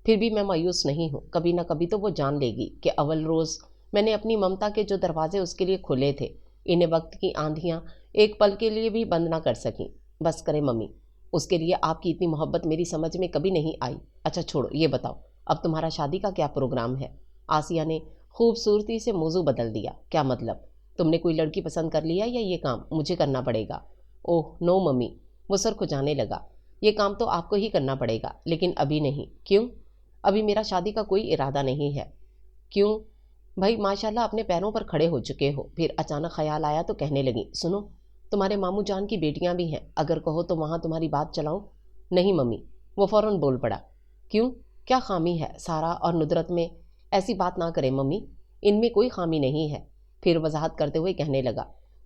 پھر بھی میں مایوس نہیں ہوں، کبھی نہ کبھی تو وہ جان لے گی کہ اول روز میں نے اپنی ممتا کے جو دروازے اس کے لیے کھلے تھے، انہیں وقت کی آندھیاں ایک پل کے لیے بھی بند نہ کر سکیں۔ بس کرے ممی، اس کے لیے آپ کی اتنی محبت میری سمجھ میں کبھی نہیں آئی۔ اچھا چھوڑو، یہ بتاؤ اب تمہارا شادی کا کیا پروگرام ہے؟ آسیہ نے خوبصورتی سے موضوع بدل دیا۔ کیا مطلب؟ تم نے کوئی لڑکی پسند کر لیا یا یہ کام مجھے کرنا پڑے گا؟ اوہ نو ممی، وہ سر کھجانے لگا۔ یہ کام تو آپ کو ہی کرنا پڑے گا، لیکن ابھی نہیں۔ کیوں؟ ابھی میرا شادی کا کوئی ارادہ نہیں ہے۔ کیوں؟ بھائی ماشاءاللہ اپنے پیروں پر کھڑے ہو چکے ہو۔ پھر اچانک خیال آیا تو کہنے لگی، سنو، تمہارے ماموں جان کی بیٹیاں بھی ہیں، اگر کہو تو وہاں تمہاری بات چلاؤں؟ نہیں ممی، وہ فوراً بول پڑا۔ کیوں؟ کیا خامی ہے سارا اور ندرت میں؟ ایسی بات نہ کرے ممی، ان میں کوئی خامی نہیں ہے۔ پھر وضاحت کرتے ہوئے کہنے لگا،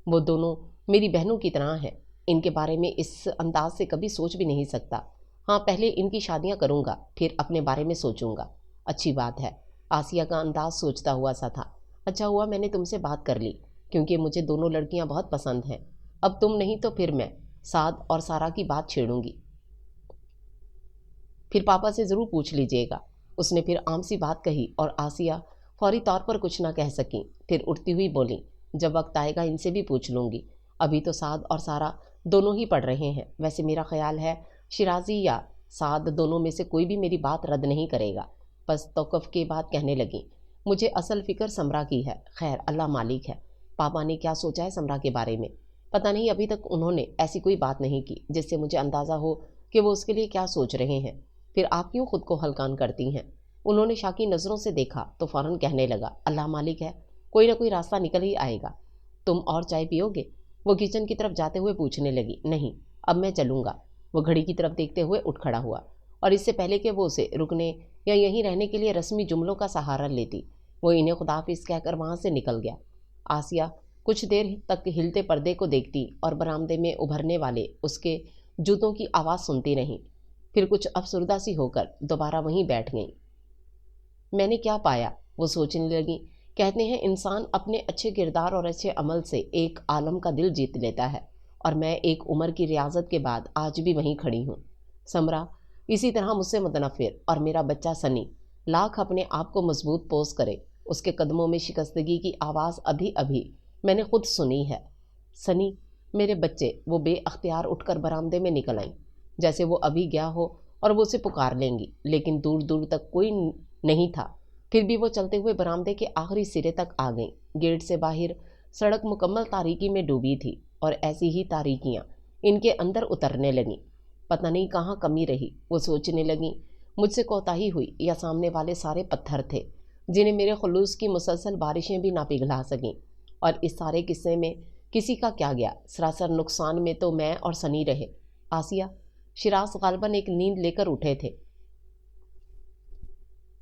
وہ دونوں میری بہنوں کی طرح ہیں، ان کے بارے میں اس انداز سے کبھی سوچ بھی نہیں سکتا۔ ہاں پہلے ان کی شادیاں کروں گا، پھر اپنے بارے میں سوچوں گا۔ اچھی بات ہے۔ آسیہ کا انداز سوچتا ہوا سا تھا۔ اچھا ہوا میں نے تم سے بات کر لی، کیونکہ مجھے دونوں لڑکیاں بہت پسند ہیں۔ اب تم نہیں تو پھر میں سعد اور سارا کی بات چھیڑوں گی، پھر پاپا سے ضرور پوچھ لیجیے گا۔ اس نے پھر عام سی بات کہی اور آسیہ فوری طور پر کچھ نہ کہہ سکیں، پھر اٹھتی ہوئی بولیں، جب وقت آئے گا ان سے بھی پوچھ لوں گی، ابھی تو سعد اور سارا دونوں ہی پڑھ رہے ہیں۔ ویسے میرا خیال ہے شیرازی یا سعد دونوں میں سے کوئی بھی میری بات رد نہیں کرے گا۔ بس توقف کے بعد کہنے لگیں، مجھے اصل فکر سمرا کی ہے، خیر اللہ مالک ہے۔ پاپا نے کیا سوچا ہے سمرا کے بارے میں؟ پتہ نہیں، ابھی تک انہوں نے ایسی کوئی بات نہیں کی جس سے مجھے اندازہ ہو کہ وہ اس کے لیے کیا سوچ رہے ہیں۔ پھر آپ کیوں خود کو ہلکان کرتی ہیں؟ انہوں نے شاکی نظروں سے دیکھا تو فوراً کہنے لگا، اللہ مالک ہے، کوئی نہ کوئی راستہ نکل ہی آئے گا۔ تم اور چائے پیو گے؟ وہ کچن کی طرف جاتے ہوئے پوچھنے لگی۔ نہیں، اب میں چلوں گا۔ وہ گھڑی کی طرف دیکھتے ہوئے اٹھ کھڑا ہوا، اور اس سے پہلے کہ وہ اسے رکنے یا یہیں رہنے کے لیے رسمی جملوں کا سہارا لیتی، وہ انہیں خداحافظ کہہ کر وہاں سے نکل گیا۔ آسیہ کچھ دیر تک ہلتے پردے کو دیکھتی اور برآمدے میں ابھرنے والے اس کے جوتوں کی آواز سنتی رہیں، پھر کچھ افسردہ سی ہو کر دوبارہ وہیں بیٹھ گئیں۔ میں نے کیا پایا؟ وہ سوچنے لگیں۔ کہتے ہیں انسان اپنے اچھے کردار اور اچھے عمل سے ایک عالم کا دل جیت لیتا ہے، اور میں ایک عمر کی ریاضت کے بعد آج بھی وہیں کھڑی ہوں۔ سمرا اسی طرح مجھ سے متنفر، اور میرا بچہ سنی لاکھ اپنے آپ کو مضبوط پوز کرے، اس کے قدموں میں شکستگی کی آواز ابھی ابھی میں نے خود سنی ہے۔ سنی، میرے بچے، وہ بے اختیار اٹھ کر برآمدے میں نکل آئیں، جیسے وہ ابھی گیا ہو اور وہ اسے پکار لیں گی، لیکن دور دور تک کوئی نہیں تھا۔ پھر بھی وہ چلتے ہوئے برآمدے کے آخری سرے تک آ گئیں۔ گیٹ سے باہر سڑک مکمل تاریکی میں ڈوبی تھی، اور ایسی ہی تاریکیاں ان کے اندر اترنے لگیں۔ پتہ نہیں کہاں کمی رہی، وہ سوچنے لگیں، مجھ سے کوتاہی ہوئی یا سامنے والے سارے پتھر تھے جنہیں میرے خلوص کی مسلسل بارشیں بھی نہ پگھلا سکیں، اور اس سارے قصے میں کسی کا کیا گیا، سراسر نقصان میں تو میں اور سنی رہے۔ آسیہ، شیراز غالباً ایک نیند لے کر اٹھے تھے۔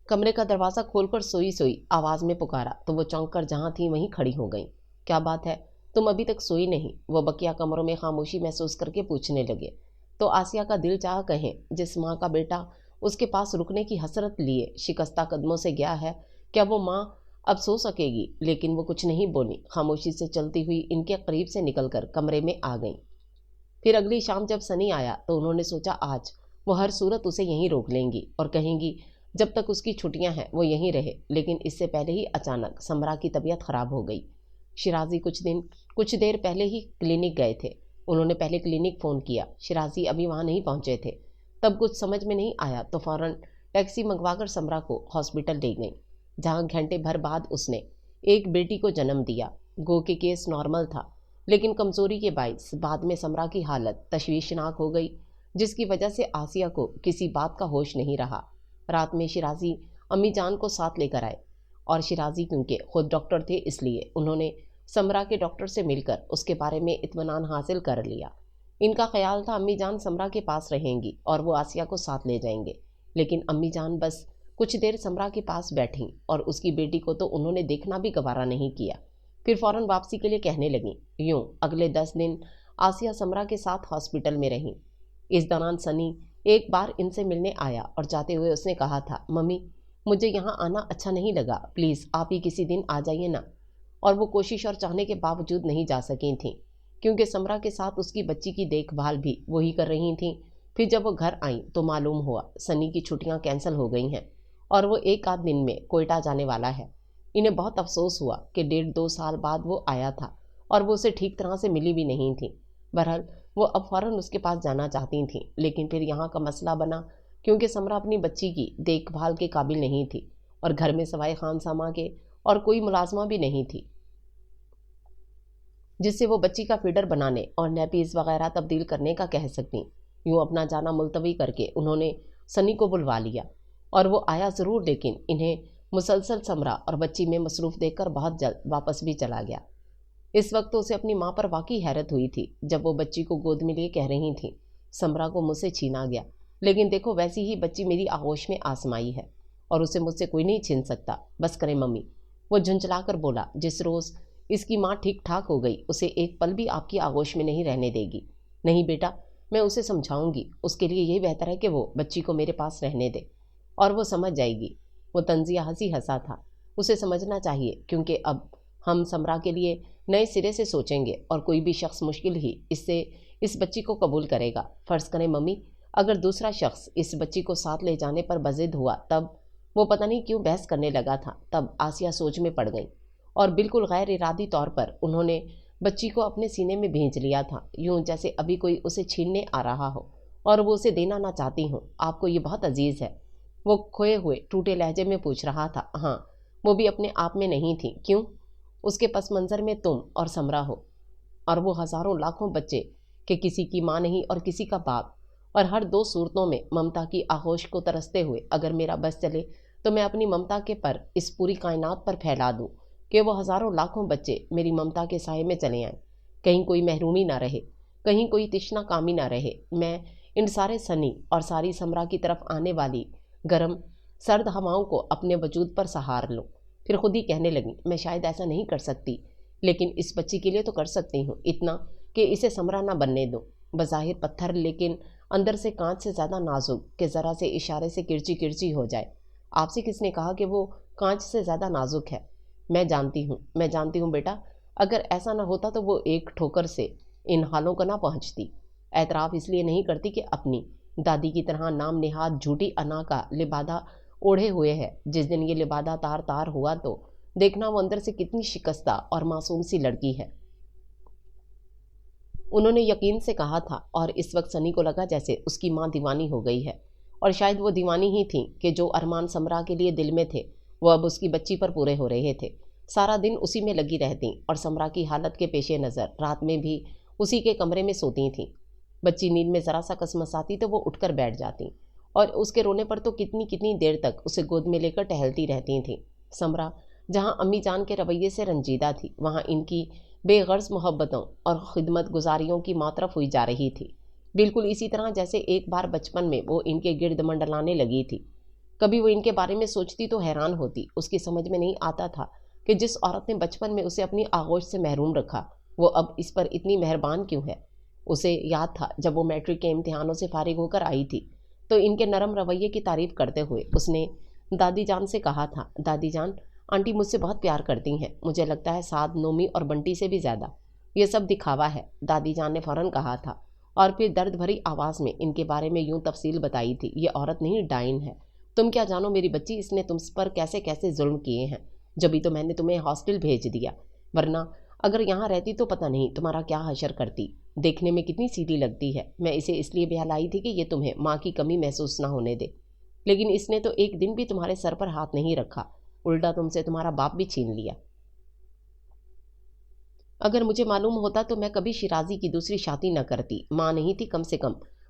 کمرے کا دروازہ کھول کر سوئی سوئی آواز میں پکارا تو وہ چونک کر جہاں تھیں وہیں کھڑی ہو گئیں۔ کیا بات ہے، تم ابھی تک سوئی نہیں؟ وہ بقیہ کمروں میں خاموشی محسوس کر کے پوچھنے لگے۔ تو آسیہ کا دل چاہ کہیں، جس ماں کا بیٹا اس کے پاس رکنے کی حسرت لیے شکستہ قدموں سے گیا ہے، کیا وہ ماں اب سو سکے گی؟ لیکن وہ کچھ نہیں بولی، خاموشی سے چلتی ہوئی ان کے قریب سے نکل کر کمرے میں آ گئیں۔ پھر اگلی شام جب سنی آیا تو انہوں نے سوچا آج وہ ہر صورت اسے یہیں روک لیں گی اور کہیں گی جب تک اس کی چھٹیاں ہیں وہ یہیں رہے، لیکن اس سے پہلے ہی اچانک سمرا کی طبیعت خراب ہو گئی۔ شیرازی کچھ دیر پہلے ہی کلینک گئے تھے، انہوں نے پہلے کلینک فون کیا، شیرازی ابھی وہاں نہیں پہنچے تھے، تب کچھ سمجھ میں نہیں آیا تو فوراً ٹیکسی منگوا کر سمرا کو ہاسپٹل لے گئیں، جہاں گھنٹے بھر بعد اس نے ایک بیٹی کو جنم دیا۔ گو کہ کیس نارمل تھا، لیکن کمزوری کے باعث بعد میں سمرا کی حالت تشویشناک ہو گئی۔ جس کی وجہ سے آسیہ کو کسی بات کا ہوش نہیں رہا۔ رات میں شیرازی امی جان کو ساتھ لے کر آئے، اور شیرازی کیونکہ خود ڈاکٹر تھے اس لیے انہوں نے سمرا کے ڈاکٹر سے مل کر اس کے بارے میں اطمینان حاصل کر لیا۔ ان کا خیال تھا امی جان سمرا کے پاس رہیں گی اور وہ آسیہ کو ساتھ لے جائیں گے، لیکن امی جان بس کچھ دیر سمرا کے پاس بیٹھیں اور اس کی بیٹی کو تو انہوں نے دیکھنا بھی گوارا نہیں کیا، پھر فوراً واپسی کے لیے کہنے لگیں۔ یوں اگلے 10 دن آسیہ سمرا کے ساتھ ہاسپٹل میں رہیں۔ اس دوران سنی ایک بار ان سے ملنے آیا اور جاتے ہوئے اس نے کہا تھا، ممی مجھے یہاں آنا اچھا نہیں لگا، پلیز آپ ہی کسی دن آ جائیے نا۔ اور وہ کوشش اور چاہنے کے باوجود نہیں جا سکی تھیں، کیونکہ سمرا کے ساتھ اس کی بچی کی دیکھ بھال بھی وہی کر رہی تھیں۔ پھر جب وہ گھر آئیں تو معلوم ہوا سنی کی چھٹیاں کینسل ہو گئی ہیں اور وہ ایک آدھ دن میں کوئٹہ جانے والا ہے۔ انہیں بہت افسوس ہوا کہ 1.5-2 سال بعد وہ آیا تھا اور وہ اسے ٹھیک طرح سے ملی بھی نہیں تھی۔ بہرحال وہ اب فوراً اس کے پاس جانا چاہتی تھیں، لیکن پھر یہاں کا مسئلہ بنا کیونکہ سمرا اپنی بچی کی دیکھ بھال کے قابل نہیں تھی اور گھر میں سوائے خان سامہ کے اور کوئی ملازمہ بھی نہیں تھی جس سے وہ بچی کا فیڈر بنانے اور نیپیز وغیرہ تبدیل کرنے کا کہہ سکتی۔ یوں اپنا جانا ملتوی کر کے انہوں نے سنی کو بلوا لیا اور وہ آیا ضرور، لیکن انہیں مسلسل سمرا اور بچی میں مصروف دیکھ کر بہت جلد واپس بھی چلا گیا۔ اس وقت اسے اپنی ماں پر واقعی حیرت ہوئی تھی جب وہ بچی کو گود میں لیے کہہ رہی تھیں، سمرا کو مجھ سے چھینا گیا، لیکن دیکھو ویسی ہی بچی میری آغوش میں آسمائی ہے اور اسے مجھ سے کوئی نہیں چھین سکتا، بس کرے ممی۔ وہ جھنجھلا کر بولا، جس روز اس کی ماں ٹھیک ٹھاک ہو گئی اسے ایک پل بھی آپ کی آغوش میں نہیں رہنے دے گی۔ نہیں بیٹا، میں اسے سمجھاؤں گی، اس کے لیے یہ بہتر ہے کہ وہ بچی کو میرے پاس رہنے دے اور وہ سمجھ جائے گی۔ وہ طنزیہ ہنسی ہنسا تھا، اسے سمجھنا چاہیے کیونکہ اب ہم سمرا کے لیے نئے سرے سے سوچیں گے اور کوئی بھی شخص مشکل ہی اس بچی کو قبول کرے گا۔ فرض کریں ممی، اگر دوسرا شخص اس بچی کو ساتھ لے جانے پر بضد ہوا، تب وہ پتہ نہیں کیوں بحث کرنے لگا تھا۔ تب آسیہ سوچ میں پڑ گئی اور بالکل غیر ارادی طور پر انہوں نے بچی کو اپنے سینے میں بھینچ لیا تھا، یوں جیسے ابھی کوئی اسے چھیننے آ رہا ہو اور وہ اسے دینا نہ چاہتی ہوں۔ آپ کو یہ بہت عزیز ہے، وہ کھوئے ہوئے ٹوٹے لہجے میں پوچھ رہا تھا۔ ہاں، وہ بھی اپنے آپ میں نہیں تھی۔ کیوں؟ اس کے پس منظر میں تم اور سمرا ہو اور وہ ہزاروں لاکھوں بچے کہ کسی کی ماں نہیں اور کسی کا باپ، اور ہر 2 صورتوں میں ممتا کی آغوش کو ترستے ہوئے اگر میرا بس چلے تو میں اپنی ممتا کے پر اس پوری کائنات پر پھیلا دوں کہ وہ ہزاروں لاکھوں بچے میری ممتا کے سائے میں چلے آئیں، کہیں کوئی محرومی نہ رہے، کہیں کوئی تشنا کامی نہ رہے۔ میں ان سارے سنی اور ساری سمرا کی طرف آنے والی گرم سرد ہواؤں کو اپنے وجود پر سہار لوں۔ پھر خود ہی کہنے لگی، میں شاید ایسا نہیں کر سکتی، لیکن اس بچی کے لیے تو کر سکتی ہوں، اتنا کہ اسے سمرا نہ بننے دو۔ بظاہر پتھر لیکن اندر سے کانچ سے زیادہ نازک کہ ذرا سے اشارے سے کرچی کرچی ہو جائے۔ آپ سے کس نے کہا کہ وہ کانچ سے زیادہ نازک ہے؟ میں جانتی ہوں بیٹا، اگر ایسا نہ ہوتا تو وہ ایک ٹھوکر سے ان حالوں کو نہ پہنچتی۔ اعتراف اس لیے نہیں کرتی کہ اپنی دادی کی طرح نام نہاد جھوٹی انا کا لبادہ اوڑھے ہوئے ہے۔ جس دن یہ لبادہ تار تار ہوا تو دیکھنا وہ اندر سے کتنی شکستہ اور معصوم سی لڑکی ہے۔ انہوں نے یقین سے کہا تھا اور اس وقت سنی کو لگا جیسے اس کی ماں دیوانی ہو گئی ہے، اور شاید وہ دیوانی ہی تھیں کہ جو ارمان سمرا کے لیے دل میں تھے وہ اب اس کی بچی پر پورے ہو رہے تھے۔ سارا دن اسی میں لگی رہتیں اور سمرا کی حالت کے پیش نظر رات میں بھی اسی کے کمرے میں سوتی تھیں۔ بچی نیند میں ذرا سا کسمساتی تو وہ اٹھ کر بیٹھ جاتی اور اس کے رونے پر تو کتنی دیر تک اسے گود میں لے کر ٹہلتی رہتی تھیں۔ سمرا جہاں امی جان کے رویے سے رنجیدہ تھی، وہاں ان کی بے غرض محبتوں اور خدمت گزاریوں کی معطرف ہوئی جا رہی تھی، بالکل اسی طرح جیسے ایک بار بچپن میں وہ ان کے گرد منڈلانے لگی تھی۔ کبھی وہ ان کے بارے میں سوچتی تو حیران ہوتی، اس کی سمجھ میں نہیں آتا تھا کہ جس عورت نے بچپن میں اسے اپنی آغوش سے محروم رکھا وہ اب اس پر اتنی مہربان کیوں ہے۔ اسے یاد تھا جب وہ میٹرک کے امتحانوں سے فارغ ہو کر آئی تھی تو ان کے نرم رویے کی تعریف کرتے ہوئے اس نے دادی جان سے کہا تھا، دادی جان، آنٹی مجھ سے بہت پیار کرتی ہیں، مجھے لگتا ہے سعد، نومی اور بنٹی سے بھی زیادہ۔ یہ سب دکھاوا ہے، دادی جان نے فوراً کہا تھا، اور پھر درد بھری آواز میں ان کے بارے میں یوں تفصیل بتائی تھی، یہ عورت نہیں ڈائن ہے، تم کیا جانو میری بچی، اس نے تم پر کیسے کیسے ظلم کیے ہیں، جبھی تو میں نے تمہیں ہاسٹل بھیج دیا، ورنہ اگر یہاں رہتی تو پتہ نہیں تمہارا کیا حشر کرتی۔ دیکھنے میں کتنی سیدھی لگتی ہے، میں اسے اس لیے بیاہ لائی تھی کہ یہ تمہیں ماں کی کمی محسوس نہ ہونے دے، لیکن اس نے تو ایک دن بھی تمہارے سر پر ہاتھ نہیں رکھا، الٹا تم سے تمہارا باپ بھی چھین لیا۔ اگر مجھے معلوم ہوتا تو میں کبھی شیرازی کی دوسری شادی نہ کرتی، ماں نہیں تھی کم سے کم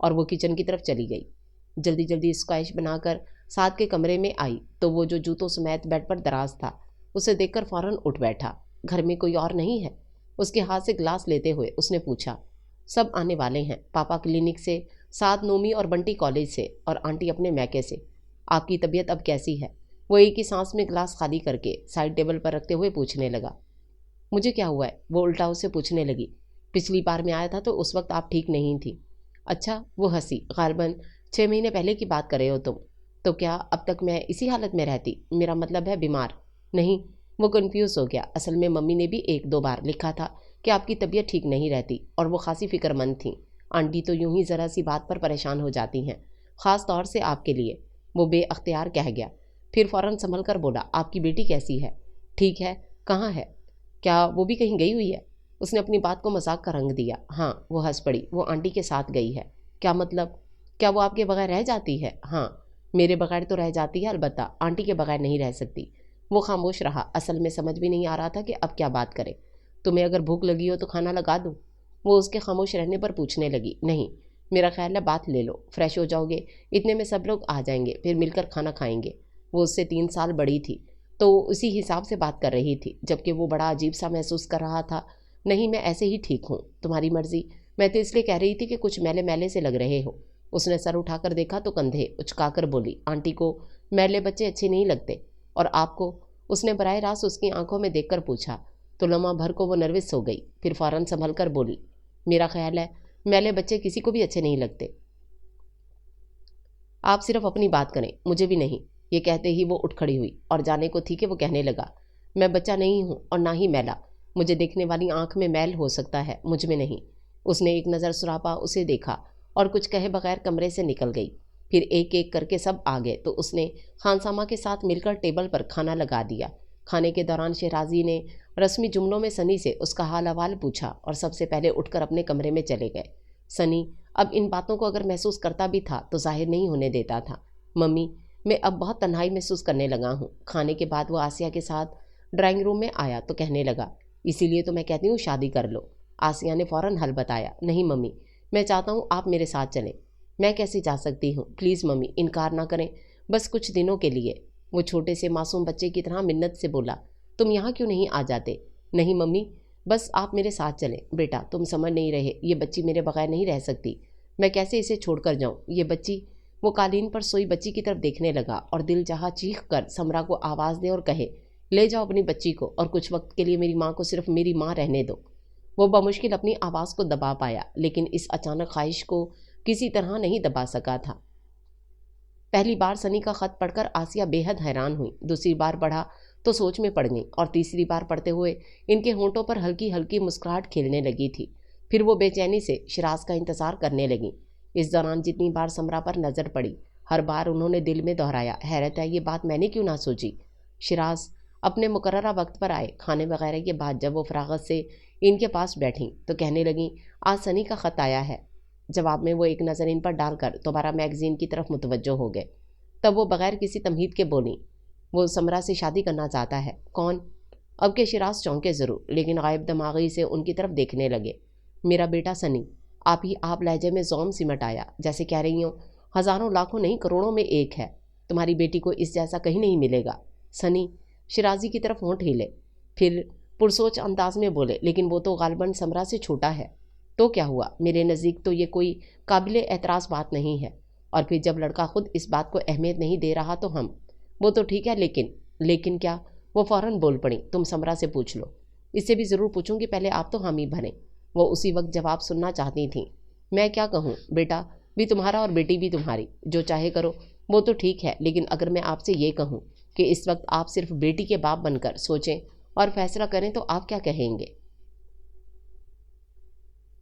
اور وہ کچن کی طرف چلی گئی۔ جلدی جلدی اسکوائش بنا کر ساتھ کے کمرے میں آئی تو وہ جو جوتوں سمیت بیڈ پر دراز تھا اسے دیکھ کر فوراً اٹھ بیٹھا۔ گھر میں کوئی اور نہیں ہے؟ اس کے ہاتھ سے گلاس لیتے ہوئے اس نے پوچھا۔ سب آنے والے ہیں، پاپا کلینک سے، ساتھ نومی اور بنٹی کالج سے، اور آنٹی اپنے میکے سے۔ آپ کی طبیعت اب کیسی ہے؟ وہ ایک ہی سانس میں گلاس خالی کر کے سائڈ ٹیبل پر رکھتے ہوئے پوچھنے لگا۔ مجھے کیا ہوا ہے؟ وہ الٹا اسے پوچھنے لگی۔ پچھلی بار میں آیا تھا تو اس وقت آپ ٹھیک نہیں تھی۔ اچھا، وہ ہنسی۔ غالباً 6 مہینے پہلے کی بات کر رہے ہو تم؟ تو کیا اب تک میں اسی حالت میں رہتی؟ میرا مطلب ہے بیمار نہیں۔ وہ کنفیوز ہو گیا۔ اصل میں ممی نے بھی 1-2 بار لکھا تھا کہ آپ کی طبیعت ٹھیک نہیں رہتی، اور وہ خاصی فکر مند تھیں۔ آنٹی تو یوں ہی ذرا سی بات پر پریشان ہو جاتی ہیں، خاص طور سے آپ کے لیے۔ وہ بے اختیار کہہ گیا، پھر فوراً سنبھل کر بولا، آپ کی بیٹی کیسی ہے؟ ٹھیک ہے۔ کہاں ہے؟ کیا وہ بھی کہیں گئی ہوئی ہے؟ اس نے اپنی بات کو مذاق کا رنگ دیا۔ ہاں، وہ ہنس پڑی، وہ آنٹی کے ساتھ گئی ہے۔ کیا مطلب؟ کیا وہ آپ کے بغیر رہ جاتی ہے؟ ہاں، میرے بغیر تو رہ جاتی ہے، البتہ آنٹی کے بغیر نہیں رہ سکتی۔ وہ خاموش رہا۔ اصل میں سمجھ بھی نہیں آ رہا تھا کہ اب کیا بات کرے۔ تمہیں اگر بھوک لگی ہو تو کھانا لگا دوں؟ وہ اس کے خاموش رہنے پر پوچھنے لگی۔ نہیں، میرا خیال ہے بات لے لو، فریش ہو جاؤ گے، اتنے میں سب لوگ آ جائیں گے، پھر مل کر کھانا کھائیں گے۔ وہ اس سے 3 سال بڑی تھی تو اسی حساب سے بات کر رہی تھی، جبکہ وہ بڑا عجیب سا محسوس کر رہا تھا۔ نہیں، میں ایسے ہی ٹھیک ہوں، تمہاری مرضی۔ میں تو اس لیے کہہ رہی تھی کہ کچھ میلے میلے سے لگ رہے ہو۔ اس نے سر اٹھا کر دیکھا تو کندھے اچکا کر بولی، آنٹی کو میلے بچے اچھے نہیں لگتے، اور آپ کو؟ اس نے براہ راست اس کی آنکھوں میں دیکھ کر پوچھا تو لمحہ بھر کو وہ نروس ہو گئی، پھر فوراً سنبھل کر بولی، میرا خیال ہے میلے بچے کسی کو بھی اچھے نہیں لگتے۔ آپ صرف اپنی بات کریں، مجھے بھی نہیں۔ یہ کہتے ہی وہ اٹھ کھڑی ہوئی اور جانے کو تھی کہ وہ کہنے لگا، میں بچہ نہیں ہوں اور نہ ہی میلا۔ مجھے دیکھنے والی آنکھ میں میل ہو سکتا ہے، مجھ میں نہیں۔ اس نے ایک نظر سراپا اسے دیکھا اور کچھ کہے بغیر کمرے سے نکل گئی۔ پھر ایک ایک کر کے سب آ گئے تو اس نے خانسامہ کے ساتھ مل کر ٹیبل پر کھانا لگا دیا۔ کھانے کے دوران شہرازی نے رسمی جملوں میں سنی سے اس کا حال احوال پوچھا اور سب سے پہلے اٹھ کر اپنے کمرے میں چلے گئے۔ سنی اب ان باتوں کو اگر محسوس کرتا بھی تھا تو ظاہر نہیں ہونے دیتا تھا۔ ممی، میں اب بہت تنہائی محسوس کرنے لگا ہوں۔ کھانے کے بعد وہ آسیہ کے ساتھ ڈرائنگ روم میں آیا تو کہنے لگا، اسی لیے تو میں کہتی ہوں شادی کر لو۔ آسیہ نے فوراً حل بتایا، نہیں ممی، میں چاہتا ہوں آپ میرے ساتھ چلیں۔ میں کیسے جا سکتی ہوں؟ پلیز ممی، انکار نہ کریں، بس کچھ دنوں کے لیے۔ وہ چھوٹے سے معصوم بچے کی طرح منت سے بولا، تم یہاں کیوں نہیں آ جاتے؟ نہیں ممی، بس آپ میرے ساتھ چلیں۔ بیٹا، تم سمجھ نہیں رہے، یہ بچی میرے بغیر نہیں رہ سکتی۔ میں کیسے اسے چھوڑ کر جاؤں؟ یہ بچی، وہ قالین پر سوئی بچی کی طرف دیکھنے لگا اور دل چاہا چیخ کر سمرا کو آواز دے اور کہے، لے جاؤ اپنی بچی کو اور کچھ وقت کے لیے میری ماں کو صرف میری ماں رہنے دو۔ وہ بمشکل اپنی آواز کو دبا پایا، لیکن اس اچانک خواہش کو کسی طرح نہیں دبا سکا تھا۔ پہلی بار سنی کا خط پڑھ کر آسیہ بے حد حیران ہوئی، دوسری بار پڑھا تو سوچ میں پڑ گئی، اور تیسری بار پڑھتے ہوئے ان کے ہونٹوں پر ہلکی ہلکی مسکراہٹ کھیلنے لگی تھی۔ پھر وہ بے چینی سے شراز کا انتظار کرنے لگیں۔ اس دوران جتنی بار سمرا پر نظر پڑی، ہر بار انہوں نے دل میں دہرایا، حیرت ہے یہ بات میں نے کیوں نہ سوچی۔ شراز اپنے مقررہ وقت پر آئے۔ کھانے وغیرہ کے بعد جب وہ فراغت سے ان کے پاس بیٹھیں تو کہنے لگیں، آج سنی کا خط آیا ہے۔ جواب میں وہ ایک نظر ان پر ڈال کر دوبارہ میگزین کی طرف متوجہ ہو گئے۔ تب وہ بغیر کسی تمہید کے بولیں، وہ سمرا سے شادی کرنا چاہتا ہے۔ کون؟ اب کے شراز چونکے ضرور، لیکن غائب دماغی سے ان کی طرف دیکھنے لگے۔ میرا بیٹا سنی۔ آپ ہی آپ لہجے میں زوم سمٹ آیا، جیسے کہہ رہی ہوں، ہزاروں لاکھوں نہیں کروڑوں میں ایک ہے، تمہاری بیٹی کو اس جیسا کہیں نہیں ملے گا۔ سنی شرازی کی طرف ہونٹ ہلے، پھر پرسوچ انداز میں بولے، لیکن وہ تو غالباً سمرا سے چھوٹا ہے۔ تو کیا ہوا؟ میرے نزدیک تو یہ کوئی قابل اعتراض بات نہیں ہے، اور پھر جب لڑکا خود اس بات کو اہمیت نہیں دے رہا تو ہم، وہ تو ٹھیک ہے، لیکن کیا؟ وہ فوراً بول پڑیں، تم سمرا سے پوچھ لو۔ اس سے بھی ضرور پوچھوں گی، پہلے آپ تو حامی بھریں۔ وہ اسی وقت جواب سننا چاہتی تھیں۔ میں کیا کہوں؟ بیٹا بھی تمہارا اور بیٹی بھی تمہاری، جو چاہے کرو۔ وہ تو ٹھیک ہے، لیکن اگر میں آپ سے یہ کہوں کہ اس وقت آپ صرف بیٹی کے باپ بن کر سوچیں اور فیصلہ کریں تو آپ کیا کہیں گے؟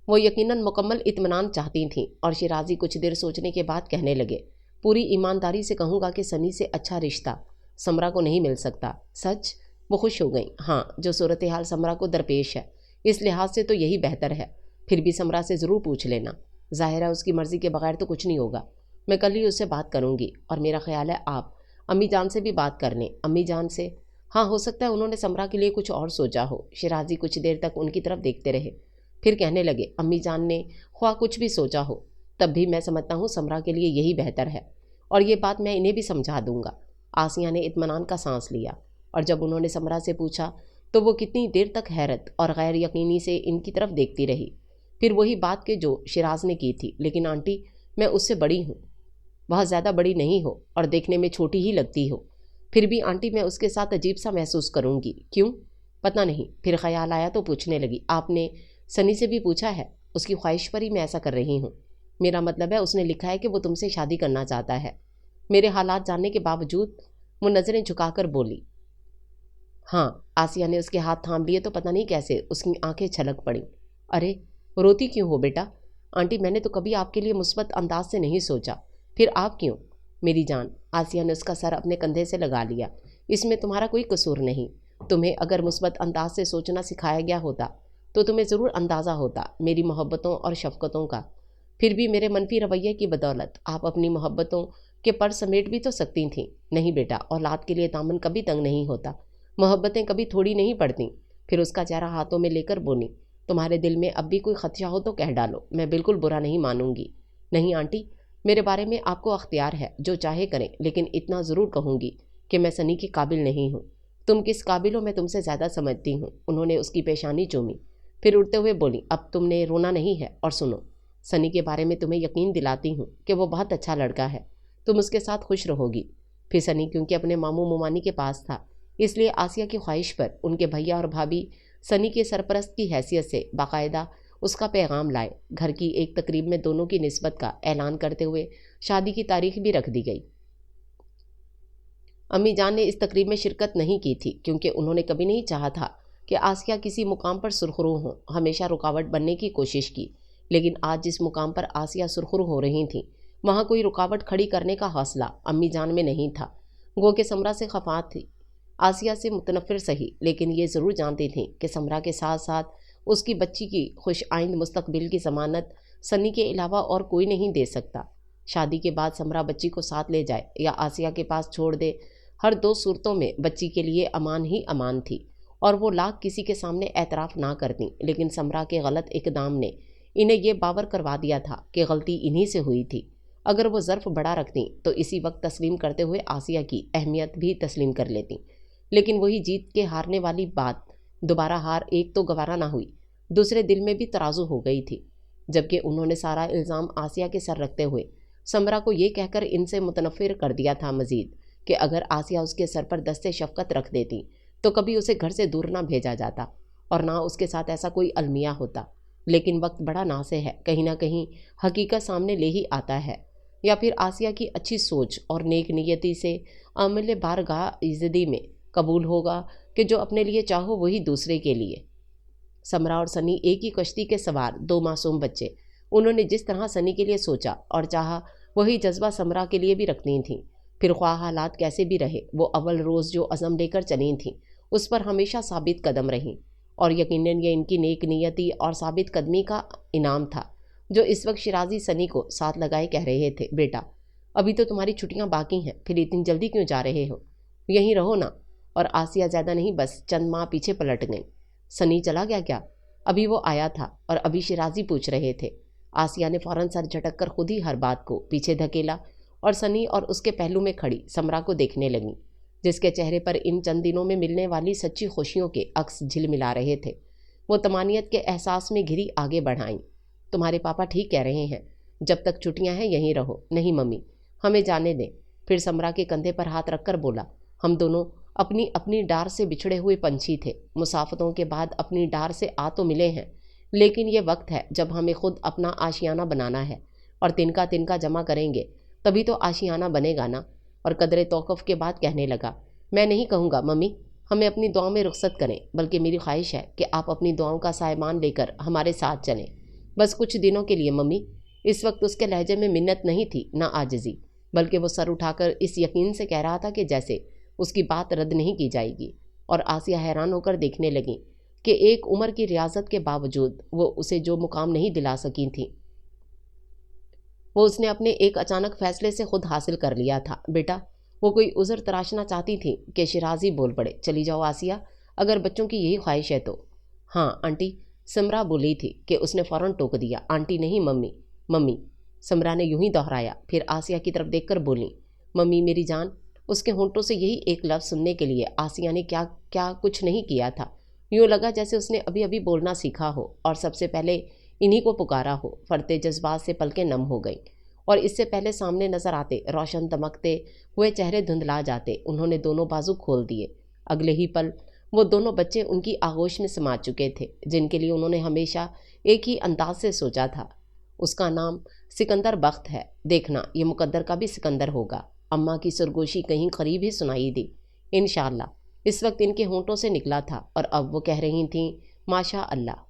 وہ یقیناً مکمل اطمینان چاہتی تھیں، اور شیرازی کچھ دیر سوچنے کے بعد کہنے لگے، پوری ایمانداری سے کہوں گا کہ سنی سے اچھا رشتہ سمرا کو نہیں مل سکتا۔ سچ؟ وہ خوش ہو گئیں۔ ہاں، جو صورتحال سمرا کو درپیش ہے، اس لحاظ سے تو یہی بہتر ہے۔ پھر بھی سمرا سے ضرور پوچھ لینا، ظاہر ہے اس کی مرضی کے بغیر تو کچھ نہیں ہوگا۔ میں کل ہی اس سے بات کروں گی، اور میرا خیال ہے آپ امی جان سے بھی بات کر لیں۔ امی جان سے؟ ہاں، ہو سکتا ہے انہوں نے سمرا کے لیے کچھ اور سوچا ہو۔ شیرازی کچھ دیر تک ان کی طرف دیکھتے رہے، پھر کہنے لگے، امی جان نے خواہ کچھ بھی سوچا ہو، تب بھی میں سمجھتا ہوں سمرا کے لیے یہی بہتر ہے، اور یہ بات میں انہیں بھی سمجھا دوں گا۔ آسیہ نے اطمینان کا سانس لیا، اور جب انہوں نے سمرا سے پوچھا تو وہ کتنی دیر تک حیرت اور غیر یقینی سے ان کی طرف دیکھتی رہی۔ پھر وہی بات کہ جو شیراز نے کی تھی، لیکن آنٹی میں اس سے بڑی ہوں۔ بہت زیادہ بڑی نہیں ہو اور دیکھنے میں چھوٹی ہی لگتی ہو، پھر بھی آنٹی میں اس کے ساتھ عجیب سا محسوس کروں گی۔ کیوں؟ پتہ نہیں۔ پھر خیال آیا تو پوچھنے لگی، آپ نے سنی سے بھی پوچھا ہے؟ اس کی خواہش پر ہی میں ایسا کر رہی ہوں۔ میرا مطلب ہے اس نے لکھا ہے کہ وہ تم سے شادی کرنا چاہتا ہے۔ میرے حالات جاننے کے باوجود وہ نظریں جھکا کر بولی۔ ہاں۔ آسیہ نے اس کے ہاتھ تھام لیے تو پتہ نہیں کیسے اس کی آنکھیں چھلک پڑیں۔ ارے روتی کیوں ہو بیٹا؟ آنٹی میں نے تو کبھی آپ کے لیے مثبت انداز سے نہیں سوچا، پھر آپ کیوں؟ میری جان، آسیہ نے اس کا سر اپنے کندھے سے لگا لیا، اس میں تمہارا کوئی قصور نہیں۔ تمہیں اگر مثبت انداز سے سوچنا سکھایا گیا ہوتا تو تمہیں ضرور اندازہ ہوتا میری محبتوں اور شفقتوں کا۔ پھر بھی میرے منفی رویے کی بدولت آپ اپنی محبتوں کے پر سمیٹ بھی تو سکتی تھیں۔ نہیں بیٹا، اولاد کے لیے دامن کبھی تنگ نہیں ہوتا، محبتیں کبھی تھوڑی نہیں پڑتیں۔ پھر اس کا چہرہ ہاتھوں میں لے کر بولی، تمہارے دل میں اب بھی کوئی خدشہ ہو تو کہہ ڈالو، میں بالکل برا نہیں مانوں گی۔ نہیں آنٹی، میرے بارے میں آپ کو اختیار ہے، جو چاہے کریں، لیکن اتنا ضرور کہوں گی کہ میں سنی کے قابل نہیں ہوں۔ تم کس قابل ہو میں تم سے زیادہ سمجھتی ہوں۔ انہوں نے اس کی پیشانی چومی، پھر اڑتے ہوئے بولی، اب تم نے رونا نہیں ہے، اور سنو، سنی کے بارے میں تمہیں یقین دلاتی ہوں کہ وہ بہت اچھا لڑکا ہے، تم اس کے ساتھ خوش رہو گی۔ پھر سنی کیونکہ اپنے ماموں ممانی کے پاس تھا، اس لیے آسیہ کی خواہش پر ان کے بھیا اور بھابھی سنی کے سرپرست کی حیثیت سے باقاعدہ اس کا پیغام لائے۔ گھر کی ایک تقریب میں دونوں کی نسبت کا اعلان کرتے ہوئے شادی کی تاریخ بھی رکھ دی گئی۔ امی جان نے اس تقریب میں شرکت نہیں کی تھی کیونکہ انہوں نے کبھی نہیں چاہا تھا کہ آسیہ کسی مقام پر سرخرو ہوں، ہمیشہ رکاوٹ بننے کی کوشش کی، لیکن آج جس مقام پر آسیہ سرخرو ہو رہی تھیں وہاں کوئی رکاوٹ کھڑی کرنے کا حوصلہ امی جان میں نہیں تھا۔ گو کہ سمرا سے خفا تھی، آسیہ سے متنفر سہی، لیکن یہ ضرور جانتی تھیں کہ سمرا کے ساتھ ساتھ اس کی بچی کی خوش آئند مستقبل کی ضمانت سنی کے علاوہ اور کوئی نہیں دے سکتا۔ شادی کے بعد سمرا بچی کو ساتھ لے جائے یا آسیہ کے پاس چھوڑ دے، ہر دو صورتوں میں بچی کے لیے امان ہی امان تھی، اور وہ لاکھ کسی کے سامنے اعتراف نہ کرتی، لیکن سمرا کے غلط اقدام نے انہیں یہ باور کروا دیا تھا کہ غلطی انہی سے ہوئی تھی۔ اگر وہ ظرف بڑا رکھتی تو اسی وقت تسلیم کرتے ہوئے آسیہ کی اہمیت بھی تسلیم کر لیتی، لیکن وہی جیت کے ہارنے والی بات، دوبارہ ہار ایک تو گوارا نہ ہوئی، دوسرے دل میں بھی ترازو ہو گئی تھی۔ جبکہ انہوں نے سارا الزام آسیہ کے سر رکھتے ہوئے سمرا کو یہ کہہ کر ان سے متنفر کر دیا تھا مزید کہ اگر آسیہ اس کے سر پر دستے شفقت رکھ دیتی تو کبھی اسے گھر سے دور نہ بھیجا جاتا اور نہ اس کے ساتھ ایسا کوئی المیہ ہوتا۔ لیکن وقت بڑا ناسے ہے، کہیں نہ کہیں حقیقت سامنے لے ہی آتا ہے، یا پھر آسیہ کی اچھی سوچ اور نیک نیتی سے عامل بارگاہ عزدی میں قبول ہوگا کہ جو اپنے لیے چاہو وہی دوسرے کے لیے۔ سمرا اور سنی ایک ہی کشتی کے سوار دو معصوم بچے، انہوں نے جس طرح سنی کے لیے سوچا اور چاہا وہی جذبہ سمرا کے لیے بھی رکھتی تھیں۔ پھر خواہ حالات کیسے بھی رہے، وہ اول روز جو عزم لے کر چلی تھیں اس پر ہمیشہ ثابت قدم رہیں، اور یقیناً یہ ان کی نیک نیتی اور ثابت قدمی کا انعام تھا۔ جو اس وقت شیرازی سنی کو ساتھ لگائے کہہ رہے تھے، بیٹا ابھی تو تمہاری چھٹیاں باقی ہیں، پھر اتنی جلدی کیوں جا رہے ہو؟ یہیں رہو نا۔ اور آسیہ زیادہ نہیں، بس چند ماہ پیچھے پلٹ گئیں۔ سنی چلا گیا کیا؟ ابھی وہ آیا تھا اور ابھی شیرازی پوچھ رہے تھے۔ آسیہ نے فوراً سر جھٹک کر خود ہی ہر بات کو پیچھے دھکیلا اور سنی اور اس کے پہلو میں کھڑی سمرا کو دیکھنے لگیں، جس کے چہرے پر ان چند دنوں میں ملنے والی سچی خوشیوں کے عکس جھلملا رہے تھے۔ وہ طمانینت کے احساس میں گھری آگے بڑھائیں۔ تمہارے پاپا ٹھیک کہہ رہے ہیں، جب تک چھٹیاں ہیں یہیں رہو۔ نہیں ممی، ہمیں جانے دیں۔ پھر سمرا کے کندھے پر ہاتھ رکھ کر بولا، ہم دونوں اپنی اپنی ڈار سے بچھڑے ہوئے پنچھی تھے، مسافتوں کے بعد اپنی ڈار سے آ تو ملے ہیں، لیکن یہ وقت ہے جب ہمیں خود اپنا آشیانہ بنانا ہے، اور تنکا تنکا جمع کریں گے تبھی تو آشیانہ بنے گا نا۔ اور قدرے توقف کے بعد کہنے لگا، میں نہیں کہوں گا ممی ہمیں اپنی دعاؤں میں رخصت کریں، بلکہ میری خواہش ہے کہ آپ اپنی دعاؤں کا سائمان لے کر ہمارے ساتھ چلیں، بس کچھ دنوں کے لیے ممی۔ اس وقت اس کے لہجے میں منت نہیں تھی نہ عاجزی، بلکہ وہ سر اٹھا کر اس یقین سے کہہ رہا تھا کہ جیسے اس کی بات رد نہیں کی جائے گی۔ اور آسیہ حیران ہو کر دیکھنے لگیں کہ ایک عمر کی ریاضت کے باوجود وہ اسے جو مقام نہیں دلا سکی تھیں وہ اس نے اپنے ایک اچانک فیصلے سے خود حاصل کر لیا تھا۔ بیٹا، وہ کوئی عذر تراشنا چاہتی تھیں کہ شیرازی بول پڑے، چلی جاؤ آسیہ، اگر بچوں کی یہی خواہش ہے تو۔ ہاں آنٹی، سمرا بولی تھی کہ اس نے فوراً ٹوک دیا، آنٹی نہیں ممی۔ ممی سمرا نے یوں ہی دہرایا، پھر آسیہ کی طرف دیکھ کر بولی، ممی میری جان۔ اس کے ہونٹوں سے یہی ایک لفظ سننے کے لیے آسیہ نے کیا کیا کچھ نہیں کیا تھا۔ یوں لگا جیسے اس نے ابھی ابھی بولنا سیکھا ہو اور سب سے پہلے انہی کو پکارا ہو۔ فرتے جذبات سے پلکیں نم ہو گئیں اور اس سے پہلے سامنے نظر آتے روشن دمکتے ہوئے چہرے دھندلا جاتے۔ انہوں نے دونوں بازو کھول دیے۔ اگلے ہی پل وہ دونوں بچے ان کی آغوش میں سما چکے تھے جن کے لیے انہوں نے ہمیشہ ایک ہی انداز سے سوچا تھا۔ اس کا نام سکندر بخت ہے، دیکھنا یہ مقدر کا بھی سکندر ہوگا۔ اماں کی سرگوشی کہیں قریب ہی سنائی دی۔ انشاءاللہ اس وقت ان کے ہونٹوں سے نکلا تھا اور اب وہ کہہ رہی تھیں، ماشاء اللہ۔